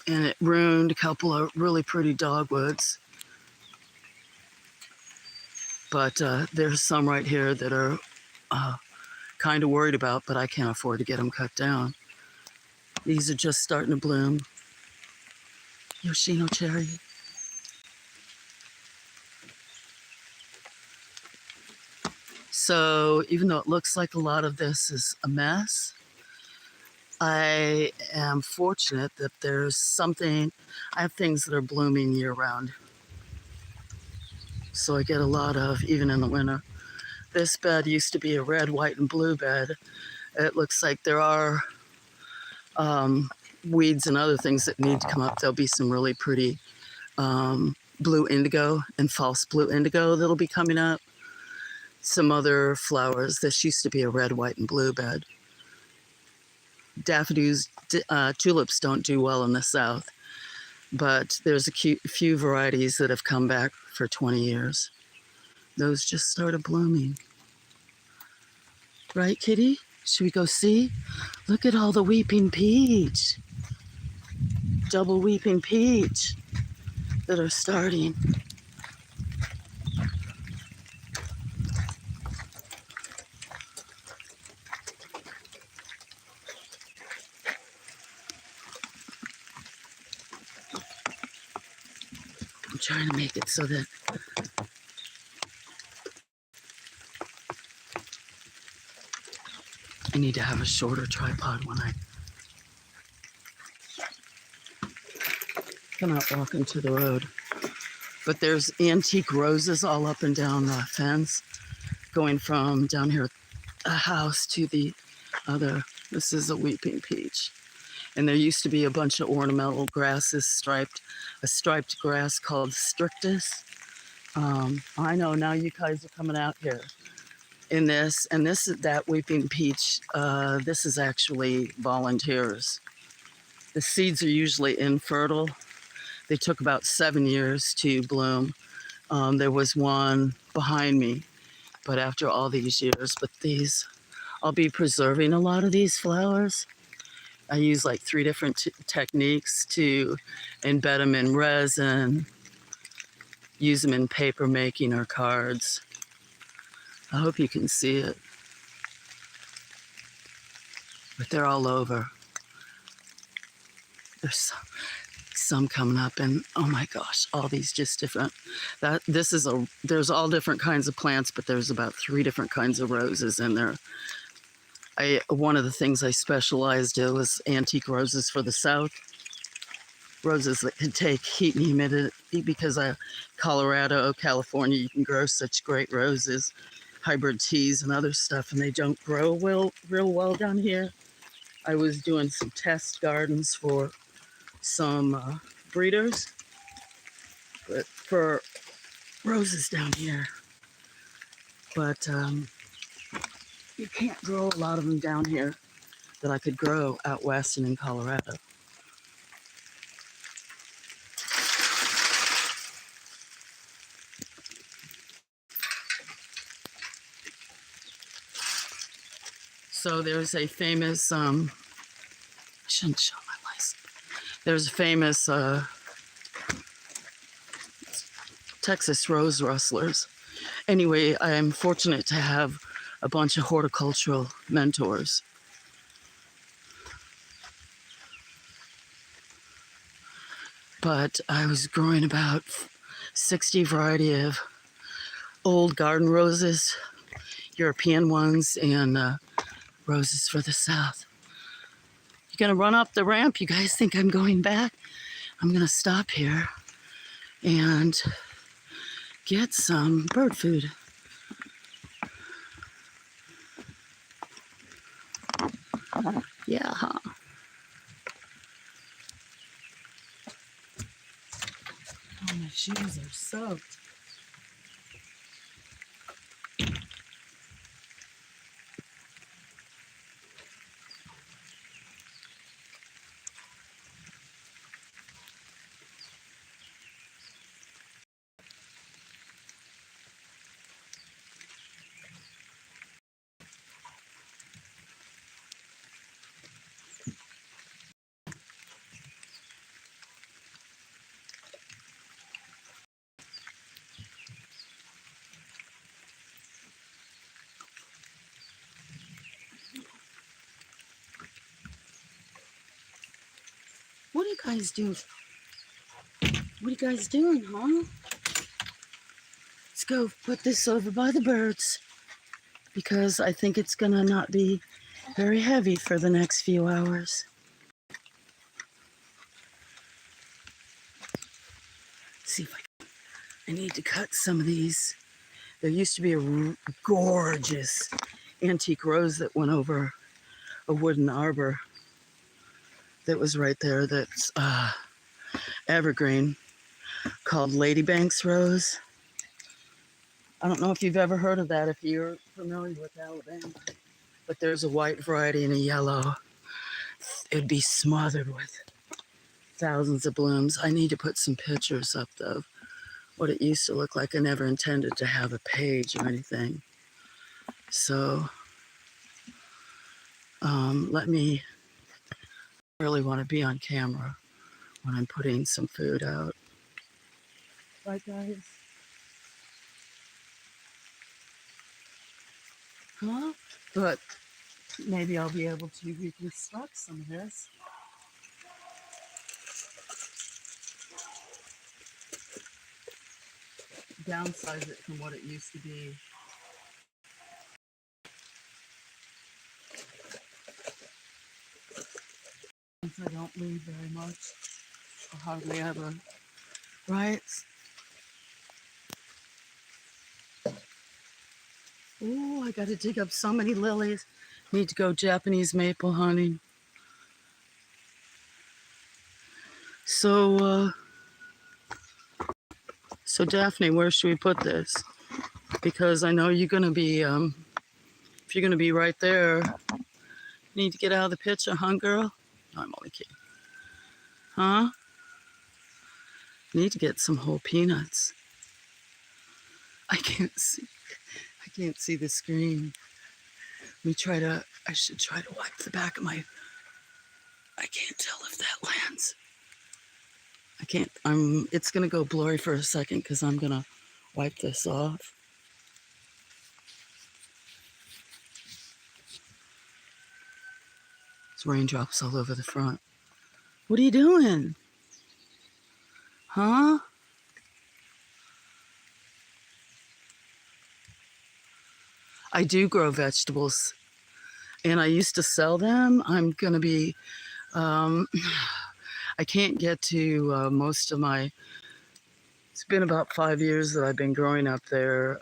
and it ruined a couple of really pretty dogwoods. But there's some right here that are kind of worried about, but I can't afford to get them cut down. These are just starting to bloom. Yoshino cherry. So even though it looks like a lot of this is a mess, I am fortunate that there's something, I have things that are blooming year round. So I get a lot of, even in the winter. This bed used to be a red, white, and blue bed. It looks like there are weeds and other things that need to come up. There'll be some really pretty blue indigo and false blue indigo that'll be coming up. Some other flowers. This used to be a red, white, and blue bed. Daffodils, tulips don't do well in the south, but there's a few varieties that have come back for 20 years. Those just started blooming. Right, kitty? Should we go see? Look at all the weeping peach. Double weeping peach that are starting. I'm trying to make it so that I need to have a shorter tripod when I come out walking to the road. But there's antique roses all up and down the fence. going from down here a house to the other. This is a weeping peach. And there used to be a bunch of ornamental grasses, a striped grass called strictus. I know now you guys are coming out here in this, and this is that weeping peach. This is actually volunteers. The seeds are usually infertile. They took about 7 years to bloom. There was one behind me, but after all these years, but these, I'll be preserving a lot of these flowers. I use like 3 different techniques to embed them in resin, use them in paper making or cards. I hope you can see it. But they're all over. There's some coming up, and oh my gosh, all these just different. There's all different kinds of plants, but there's about 3 different kinds of roses in there. One of the things I specialized in was antique roses for the South. Roses that can take heat and humidity, because Colorado, California, you can grow such great roses, hybrid teas and other stuff, and they don't grow real well down here. I was doing some test gardens for some breeders, but for roses down here. But you can't grow a lot of them down here that I could grow out west and in Colorado. So there's a famous, I shouldn't show my license. There's a famous Texas rose rustlers. Anyway, I'm fortunate to have a bunch of horticultural mentors. But I was growing about 60 variety of old garden roses, European ones, and roses for the South. You're gonna run up the ramp? You guys think I'm going back? I'm gonna stop here and get some bird food. Yeah, huh? Oh, my shoes are soaked. What are you guys doing? What are you guys doing, huh? Let's go put this over by the birds, because I think it's gonna not be very heavy for the next few hours. Let's see if I need to cut some of these. There used to be a gorgeous antique rose that went over a wooden arbor that was right there, that's evergreen, called Ladybank's rose. I don't know if you've ever heard of that, if you're familiar with Alabama, but there's a white variety and a yellow. It'd be smothered with thousands of blooms. I need to put some pictures up though, what it used to look like. I never intended to have a page or anything. So I really want to be on camera when I'm putting some food out. Right, guys? Huh? But maybe I'll be able to reconstruct some of this. Downsize it from what it used to be. Since I don't leave very much, or hardly ever, right? Oh, I got to dig up so many lilies. Need to go Japanese maple hunting. So, so Daphne, where should we put this? Because I know you're gonna be, if you're gonna be right there, you need to get out of the picture, huh, girl? No, I'm only kidding. Huh? Need to get some whole peanuts. I can't see. I can't see the screen. Let me try to. I should try to wipe the back of my. I can't tell if that lands. I can't. It's gonna go blurry for a second because I'm gonna wipe this off. It's raindrops all over the front. What are you doing? Huh? I do grow vegetables and I used to sell them. I'm gonna be. Um, I can't get to most of my. It's been about 5 years that I've been growing up there.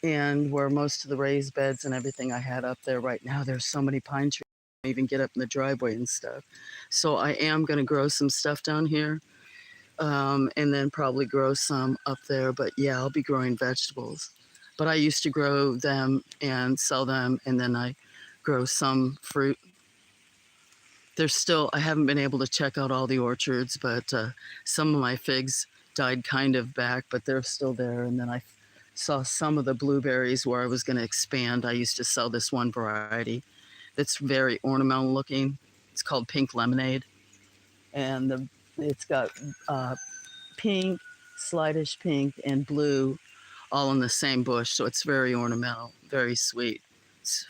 And where most of the raised beds and everything I had up there right now, there's so many pine trees. I even get up in the driveway and stuff. So I am going to grow some stuff down here, and then probably grow some up there. But yeah, I'll be growing vegetables. But I used to grow them and sell them, and then I grow some fruit. There's still, I haven't been able to check out all the orchards, but some of my figs died kind of back, but they're still there. And then I saw some of the blueberries where I was going to expand. I used to sell this one variety that's very ornamental looking. It's called Pink Lemonade. And it's got pink, slightish pink, and blue all in the same bush. So it's very ornamental, very sweet. It's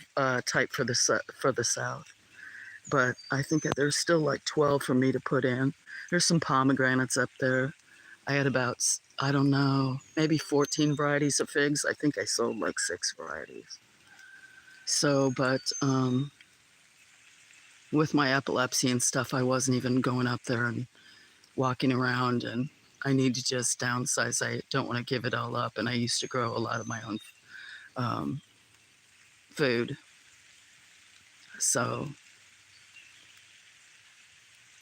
type for the South. But I think that there's still like 12 for me to put in. There's some pomegranates up there. I had about, I don't know, maybe 14 varieties of figs. I think I sold like 6 varieties. So, but with my epilepsy and stuff, I wasn't even going up there and walking around, and I need to just downsize. I don't want to give it all up, and I used to grow a lot of my own food. So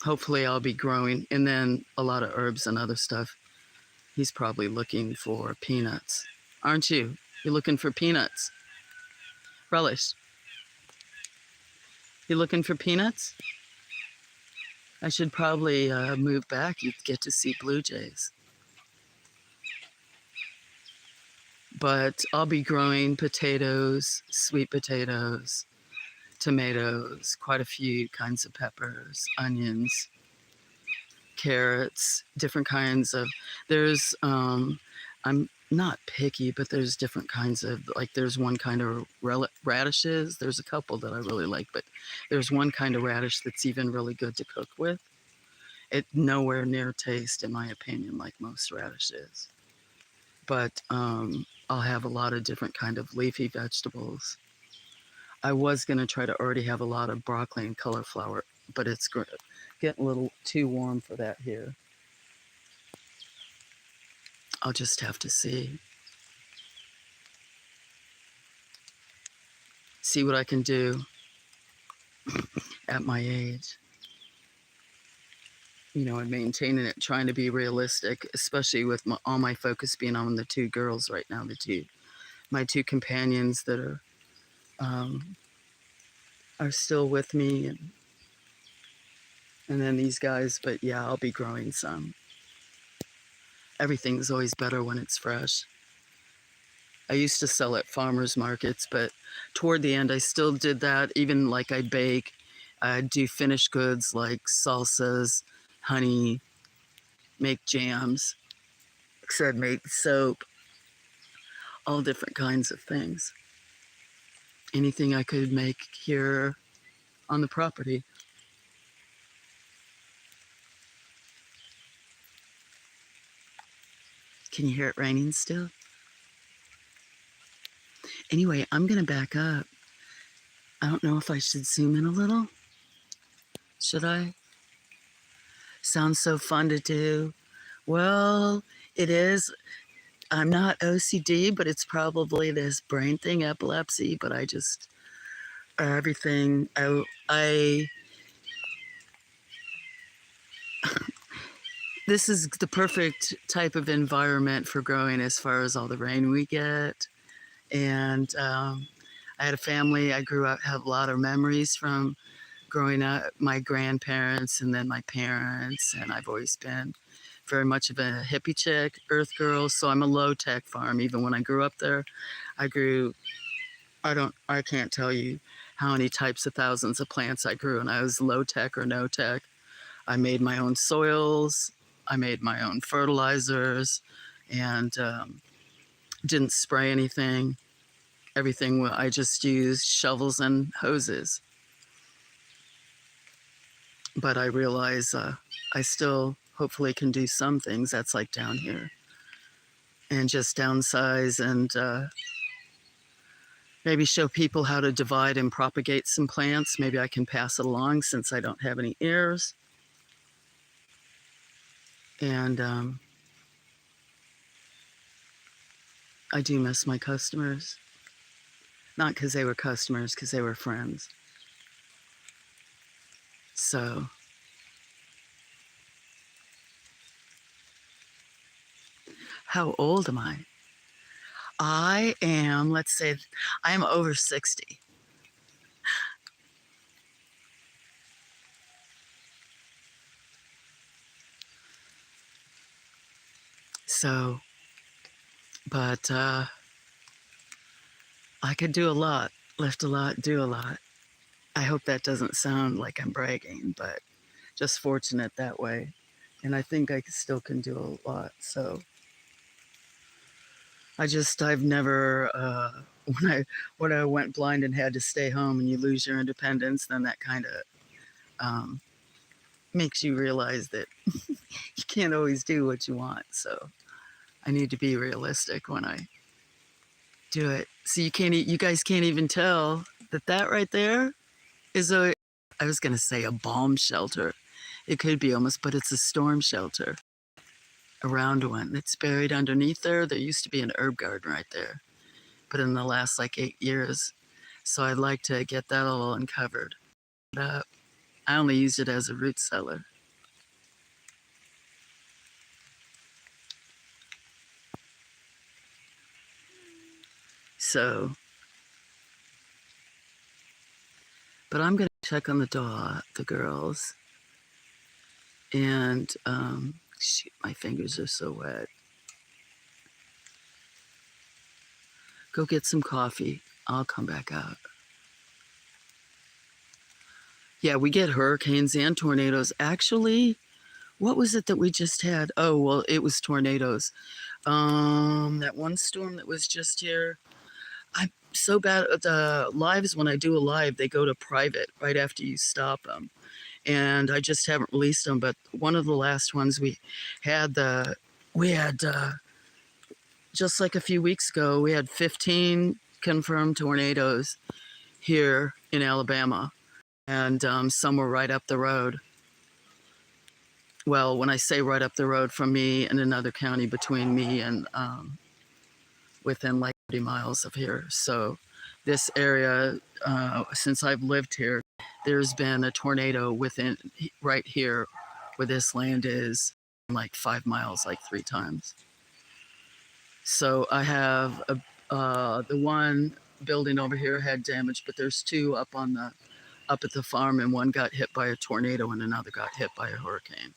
hopefully I'll be growing, and then a lot of herbs and other stuff. He's probably looking for peanuts. Aren't you? You're looking for peanuts. Relish. You looking for peanuts? I should probably move back. You'd get to see blue jays. But I'll be growing potatoes, sweet potatoes, tomatoes, quite a few kinds of peppers, onions, carrots, different kinds of. There's I'm not picky, but there's different kinds of, like, there's one kind of radishes. There's a couple that I really like, but there's one kind of radish that's even really good to cook with. It nowhere near taste, in my opinion, like most radishes. But I'll have a lot of different kind of leafy vegetables. I was gonna try to already have a lot of broccoli and cauliflower, but it's getting a little too warm for that here. I'll just have to see what I can do at my age. You know, and maintaining it, trying to be realistic, especially with all my focus being on the 2 girls right now, my 2 companions that are still with me, and then these guys. But yeah, I'll be growing some. Everything's always better when it's fresh. I used to sell at farmers markets, but toward the end I still did that. Even like I bake, I do finished goods like salsas, honey, make jams, like I said, make soap, all different kinds of things. Anything I could make here on the property. Can you hear it raining still? Anyway, I'm gonna back up. I don't know if I should zoom in a little. Should I? Sounds so fun to do. Well, it is. I'm not OCD, but it's probably this brain thing, epilepsy. But I just everything. I this is the perfect type of environment for growing as far as all the rain we get. And I had a family. I grew up, have a lot of memories from growing up, my grandparents and then my parents. And I've always been very much of a hippie chick, earth girl. So I'm a low tech farm. Even when I grew up there, I grew, I can't tell you how many types of thousands of plants I grew. And I was low tech or no tech. I made my own soils. I made my own fertilizers and didn't spray anything. Everything, I just used shovels and hoses. But I realize I still hopefully can do some things. That's like down here. And just downsize and maybe show people how to divide and propagate some plants. Maybe I can pass it along since I don't have any heirs. And I do miss my customers. Not because they were customers, because they were friends. So, how old am I? I am, let's say, I am over 60. So, but I could do a lot, lift a lot, do a lot. I hope that doesn't sound like I'm bragging, but just fortunate that way. And I think I still can do a lot. So I've never, when I went blind and had to stay home and you lose your independence, then that kind of um, makes you realize that you can't always do what you want. So I need to be realistic when I do it. So you guys can't even tell that right there is I was going to say a bomb shelter. It could be almost, but it's a storm shelter around one. It's buried underneath there. There used to be an herb garden right there, but in the last like 8 years. So I'd like to get that all uncovered. I only used it as a root cellar. So, but I'm going to check on the girls. And shoot, my fingers are so wet. Go get some coffee. I'll come back out. Yeah, we get hurricanes and tornadoes. Actually, what was it that we just had? Oh, well, it was tornadoes. That one storm that was just here. I'm so bad at the lives. When I do a live, they go to private right after you stop them. And I just haven't released them. But one of the last ones we had, just like a few weeks ago, we had 15 confirmed tornadoes here in Alabama. And some were right up the road. Well, when I say right up the road from me and another county between me and within like 30 miles of here. So this area, since I've lived here, there's been a tornado within right here where this land is, like 5 miles, like 3 times. So I have the one building over here had damage, but there's 2 up at the farm, and one got hit by a tornado and another got hit by a hurricane.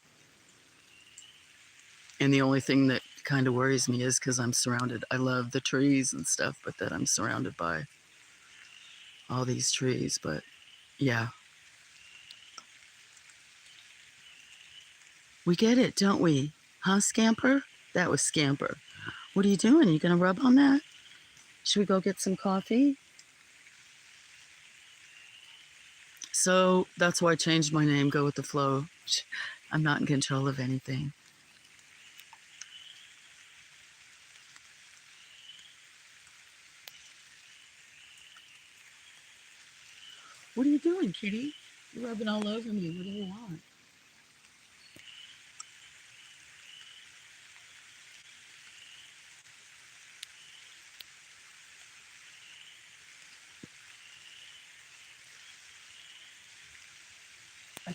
And the only thing that kind of worries me is because I'm surrounded. I love the trees and stuff, but that I'm surrounded by all these trees. But yeah, we get it, don't we? Huh, Scamper? That was Scamper. What are you doing? Are you going to rub on that? Should we go get some coffee? So that's why I changed my name, Go With The Flow. I'm not in control of anything. What are you doing, kitty? You're rubbing all over me. What do you want?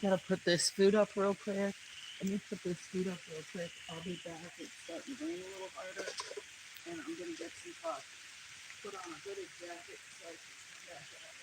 gotta put this food up real quick. Let me put this food up real quick. I'll be back. It's starting to rain a little harder, and I'm gonna get some coffee. Put on a hooded jacket so I can come back at it.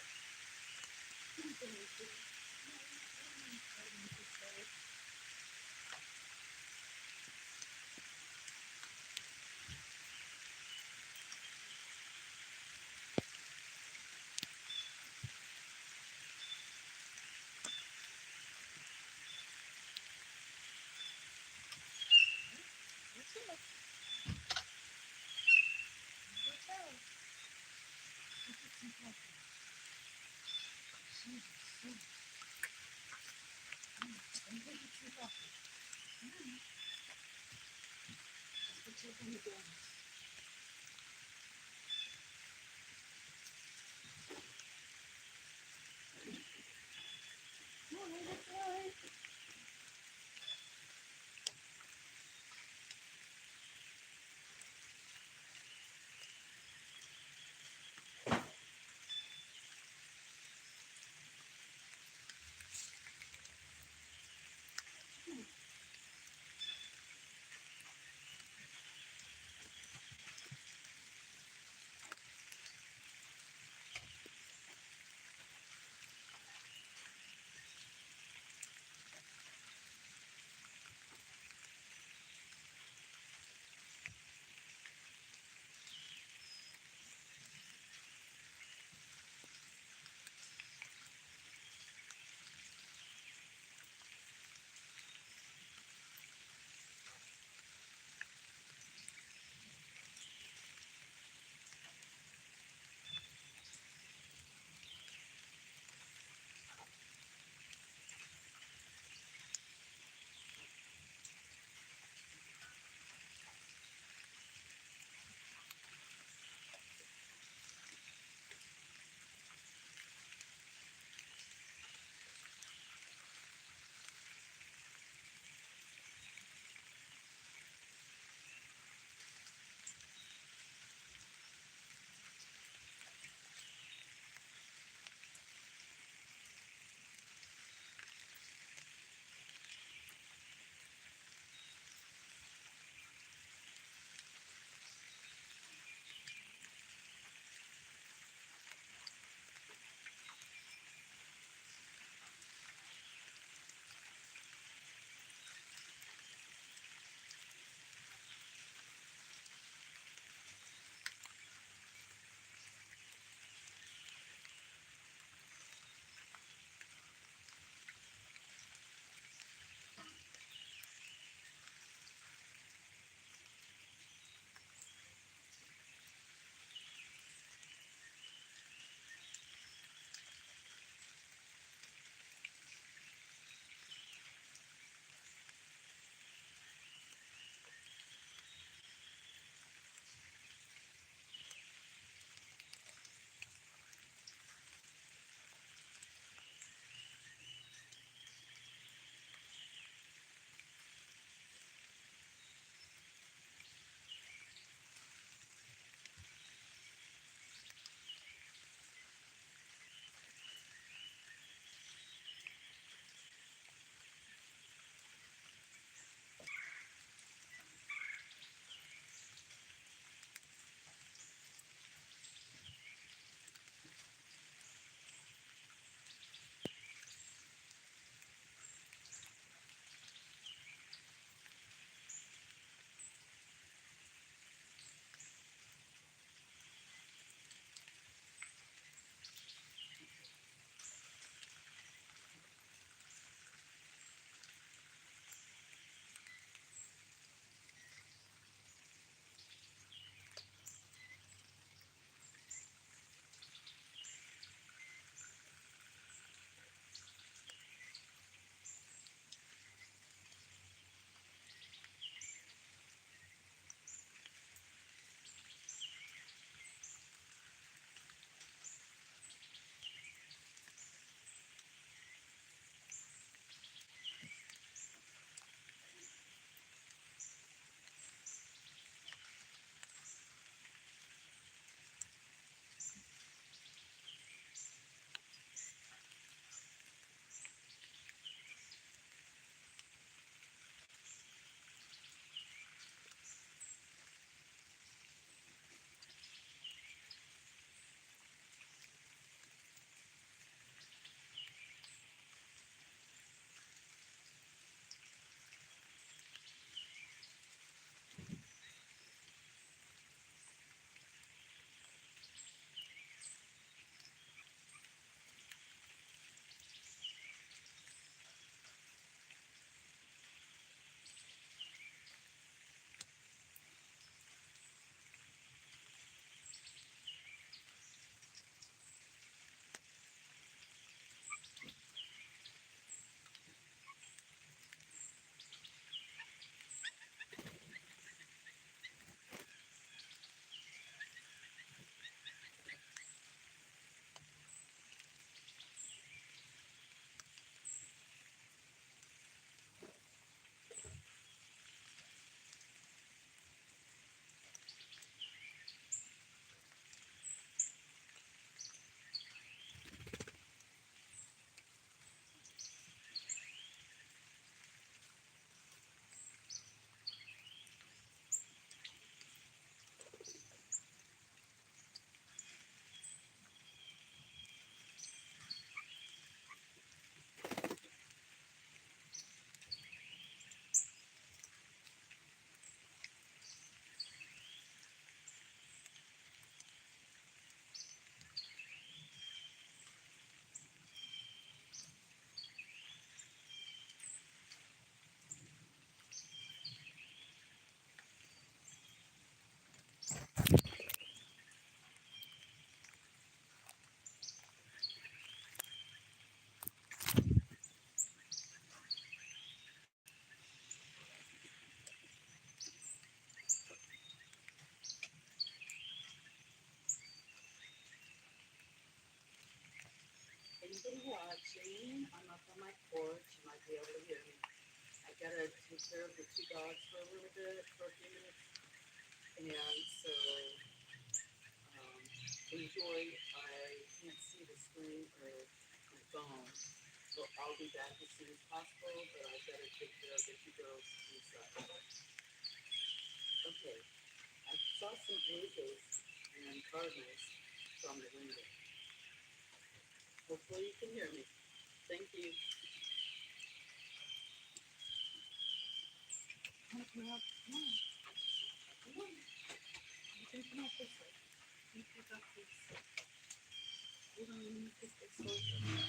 Jane, I'm up on my porch. You might be able to hear me. I gotta take care of the two dogs for a little bit, for a few minutes. And so, enjoy. I can't see the screen or my phone. So I'll be back as soon as possible, but I've got to take care of the two girls inside. Okay, I saw some bluejays and cardinals from the window. Hopefully you can hear me. Thank you. Come on, come on. Come on. You can come up this way. You can pick up this. Hold on, let me pick this over.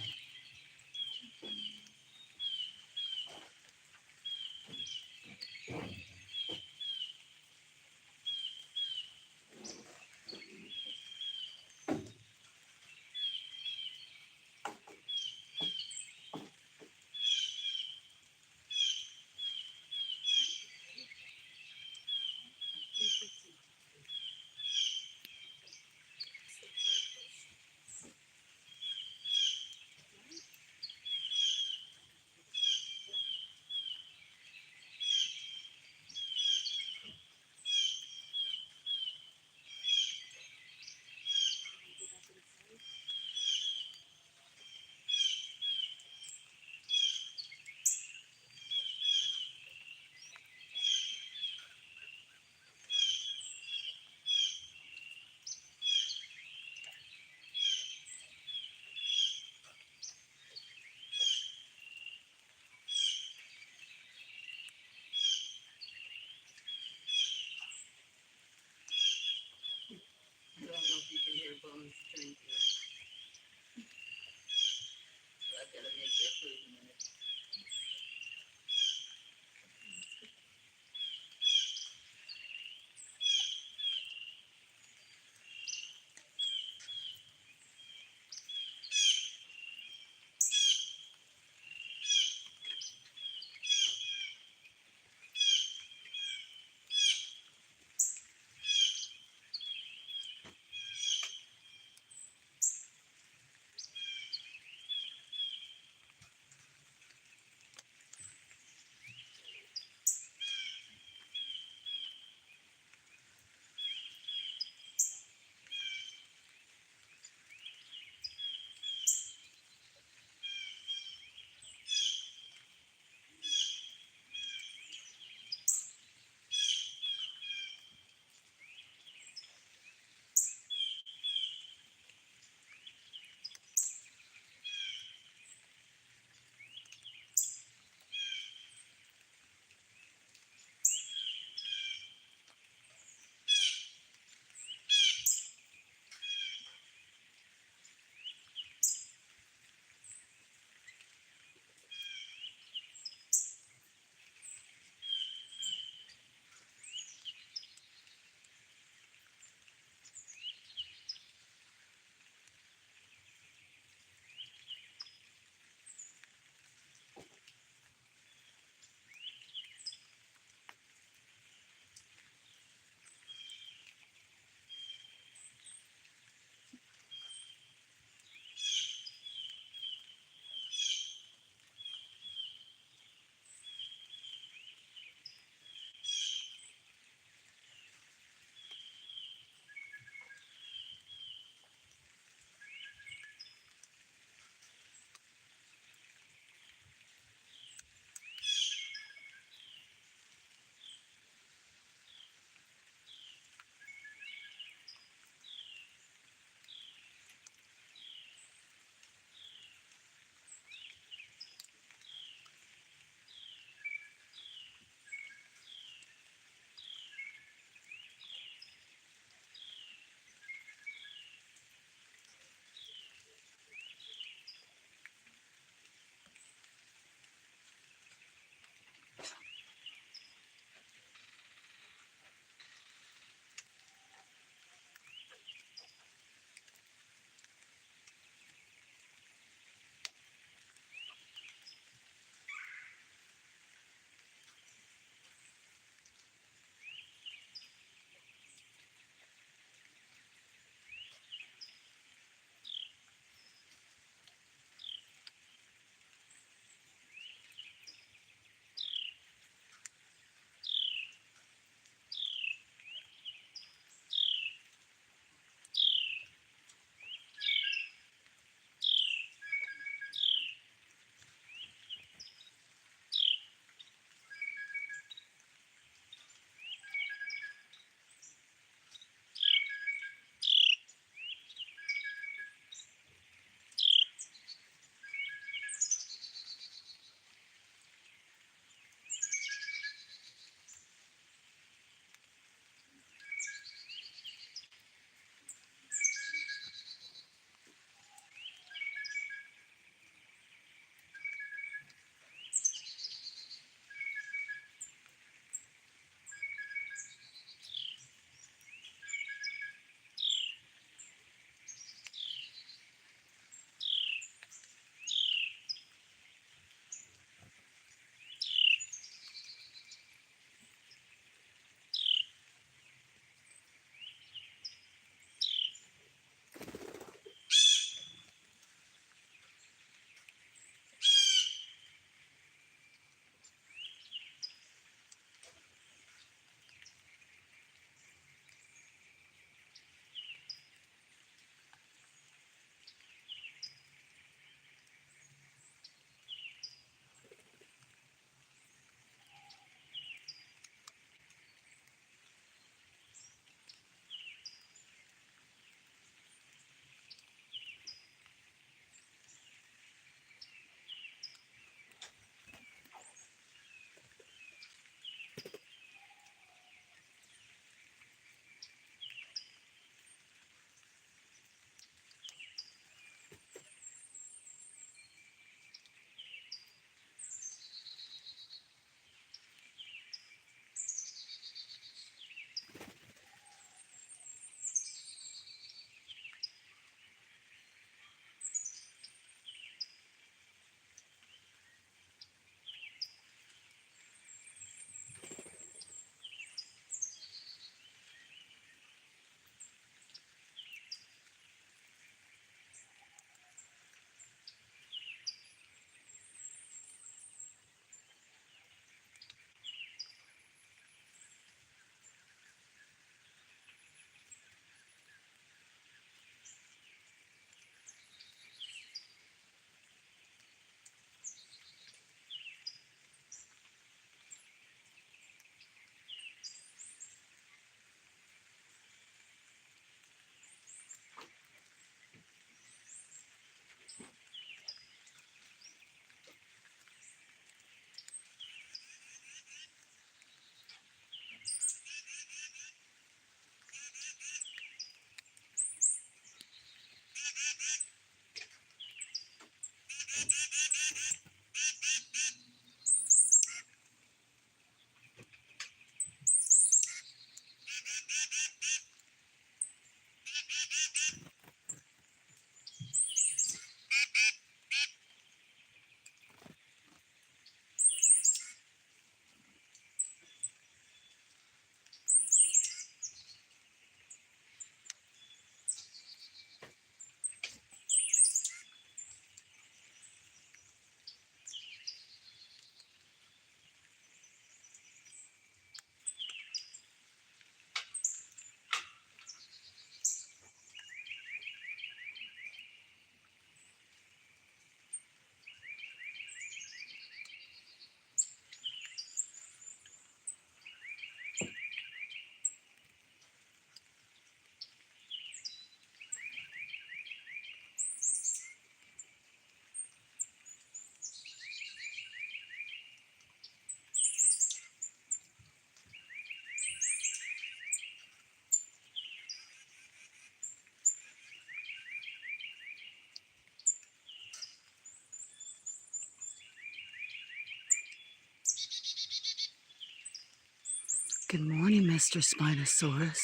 Good morning, Mr. Spinosaurus.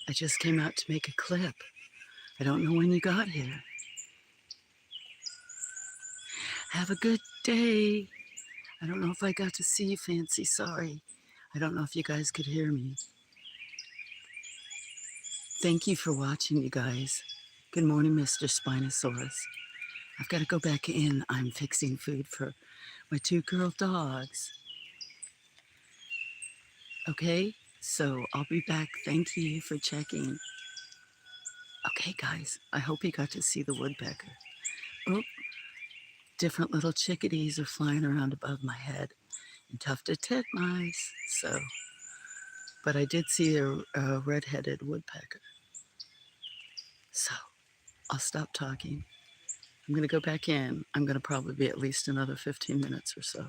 I just came out to make a clip. I don't know when you got here. Have a good day. I don't know if I got to see you, Fancy. Sorry. I don't know if you guys could hear me. Thank you for watching, you guys. Good morning, Mr. Spinosaurus. I've got to go back in. I'm fixing food for my 2 girl dogs. Okay, so I'll be back. Thank you for checking. Okay, guys, I hope you got to see the woodpecker. Oh, different little chickadees are flying around above my head, and tufted titmice. But I did see a red-headed woodpecker. So I'll stop talking. I'm going to go back in. I'm going to probably be at least another 15 minutes or so.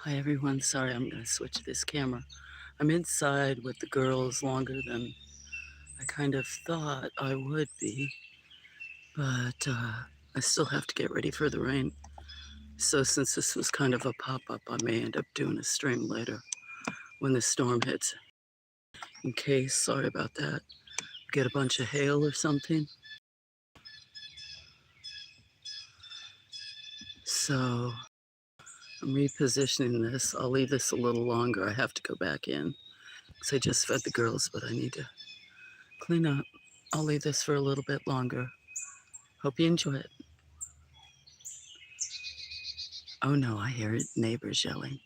Hi everyone, sorry I'm going to switch this camera. I'm inside with the girls longer than I kind of thought I would be, but I still have to get ready for the rain. So since this was kind of a pop-up, I may end up doing a stream later when the storm hits. In case, sorry about that, get a bunch of hail or something. So I'm repositioning this. I'll leave this a little longer. I have to go back in because I just fed the girls, but I need to clean up. I'll leave this for a little bit longer. Hope you enjoy it. Oh no, I hear it. Neighbors yelling.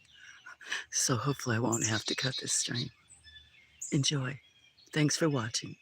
So hopefully I won't have to cut this stream. Enjoy. Thanks for watching.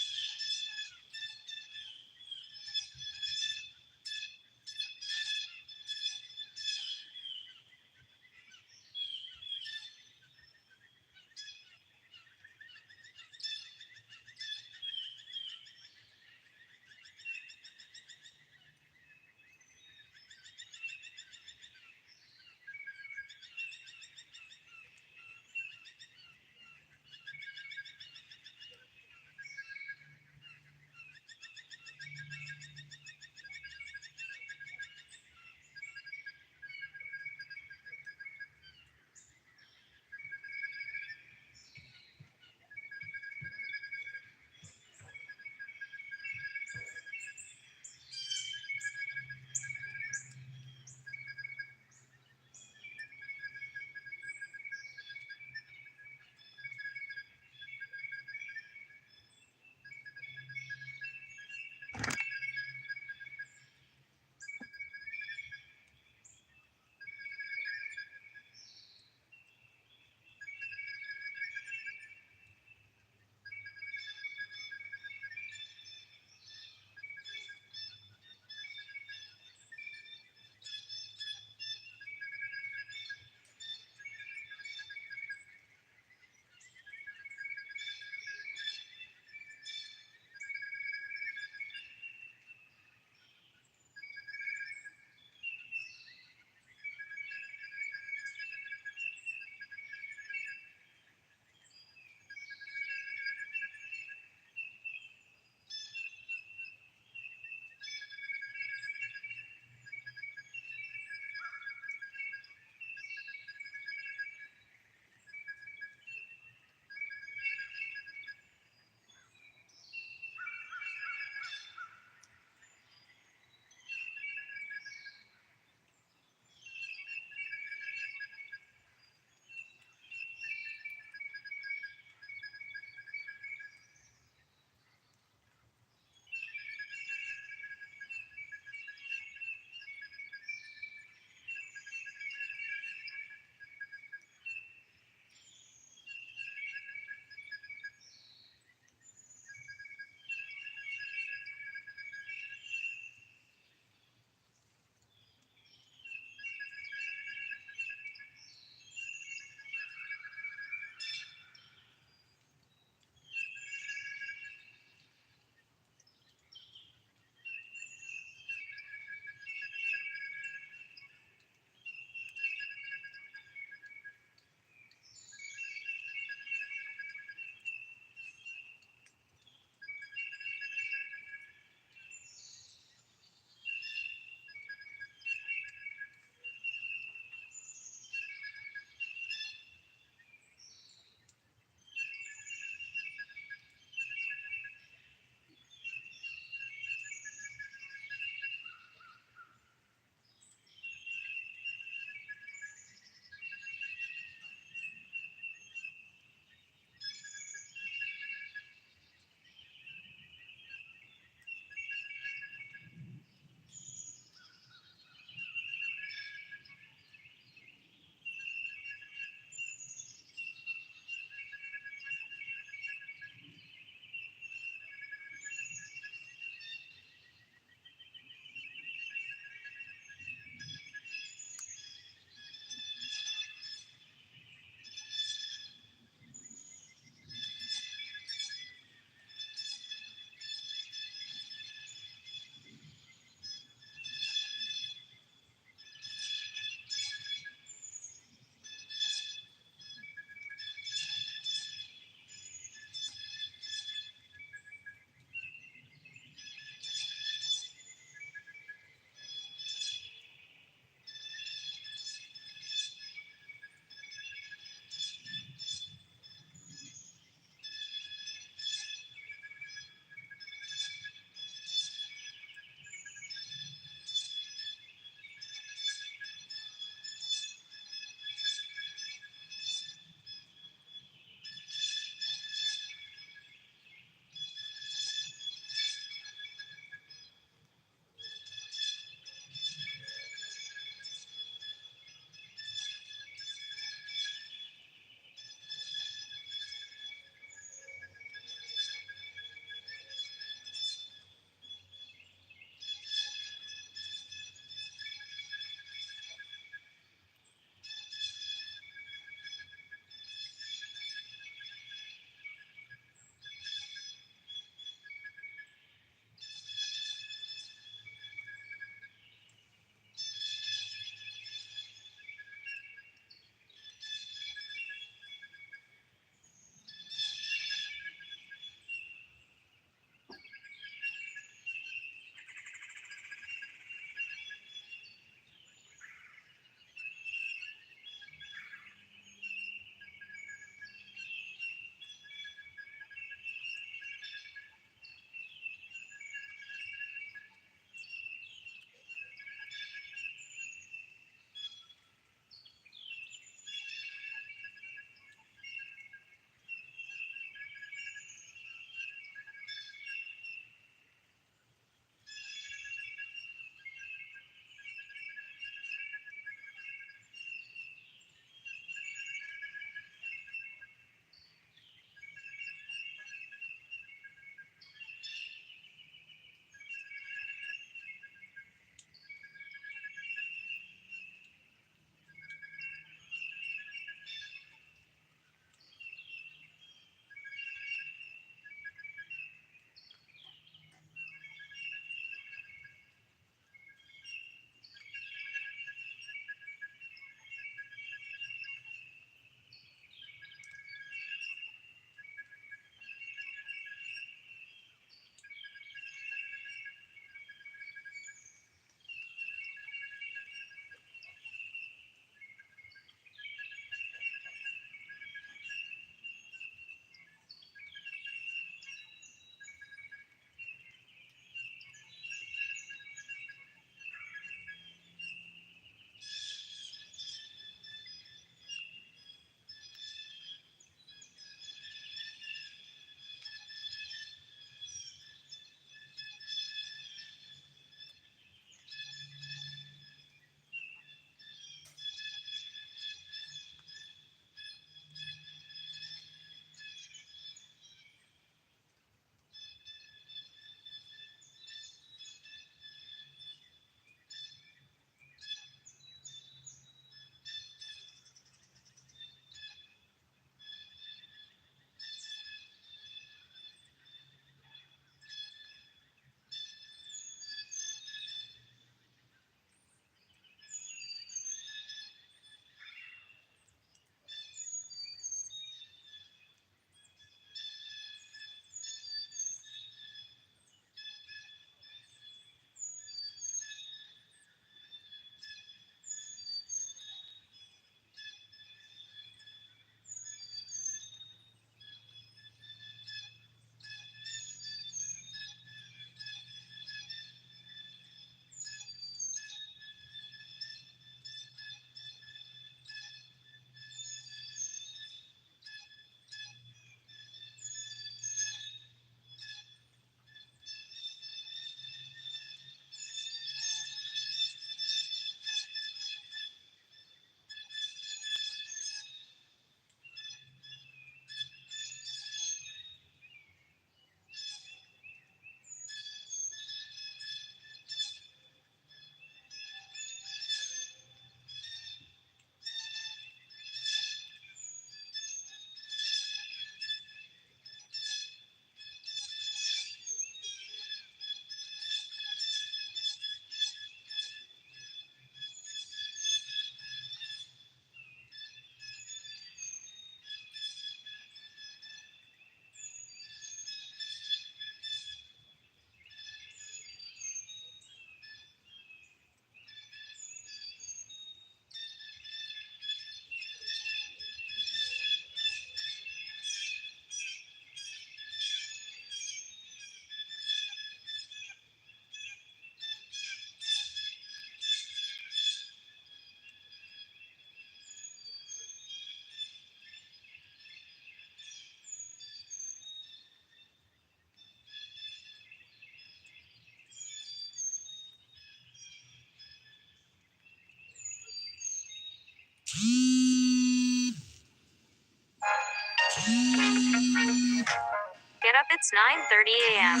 It's 9:30 a.m.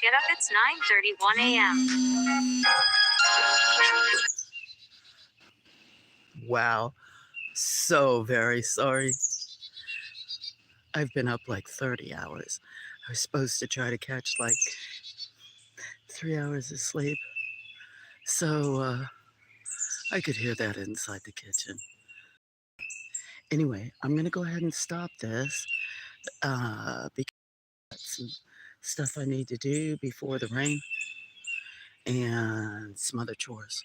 Get up, it's 9:31 a.m. Wow. So very sorry. I've been up like 30 hours. I was supposed to try to catch like 3 hours of sleep. So I could hear that inside the kitchen. Anyway, I'm going to go ahead and stop this because that's some stuff I need to do before the rain and some other chores.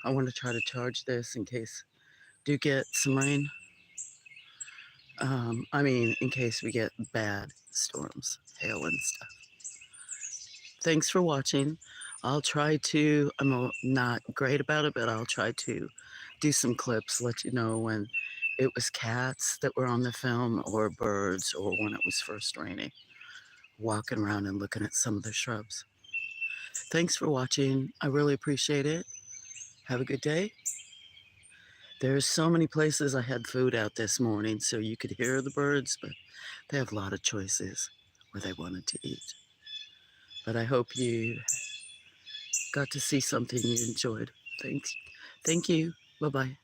I want to try to charge this in case do get some rain. In case we get bad storms, hail and stuff. Thanks for watching. I'm not great about it, but I'll try to do some clips, let you know when it was cats that were on the film or birds or when it was first raining, walking around and looking at some of the shrubs. Thanks for watching. I really appreciate it. Have a good day. There's so many places I had food out this morning, so you could hear the birds, but they have a lot of choices where they wanted to eat. But I hope you got to see something you enjoyed. Thanks. Thank you. Bye-bye.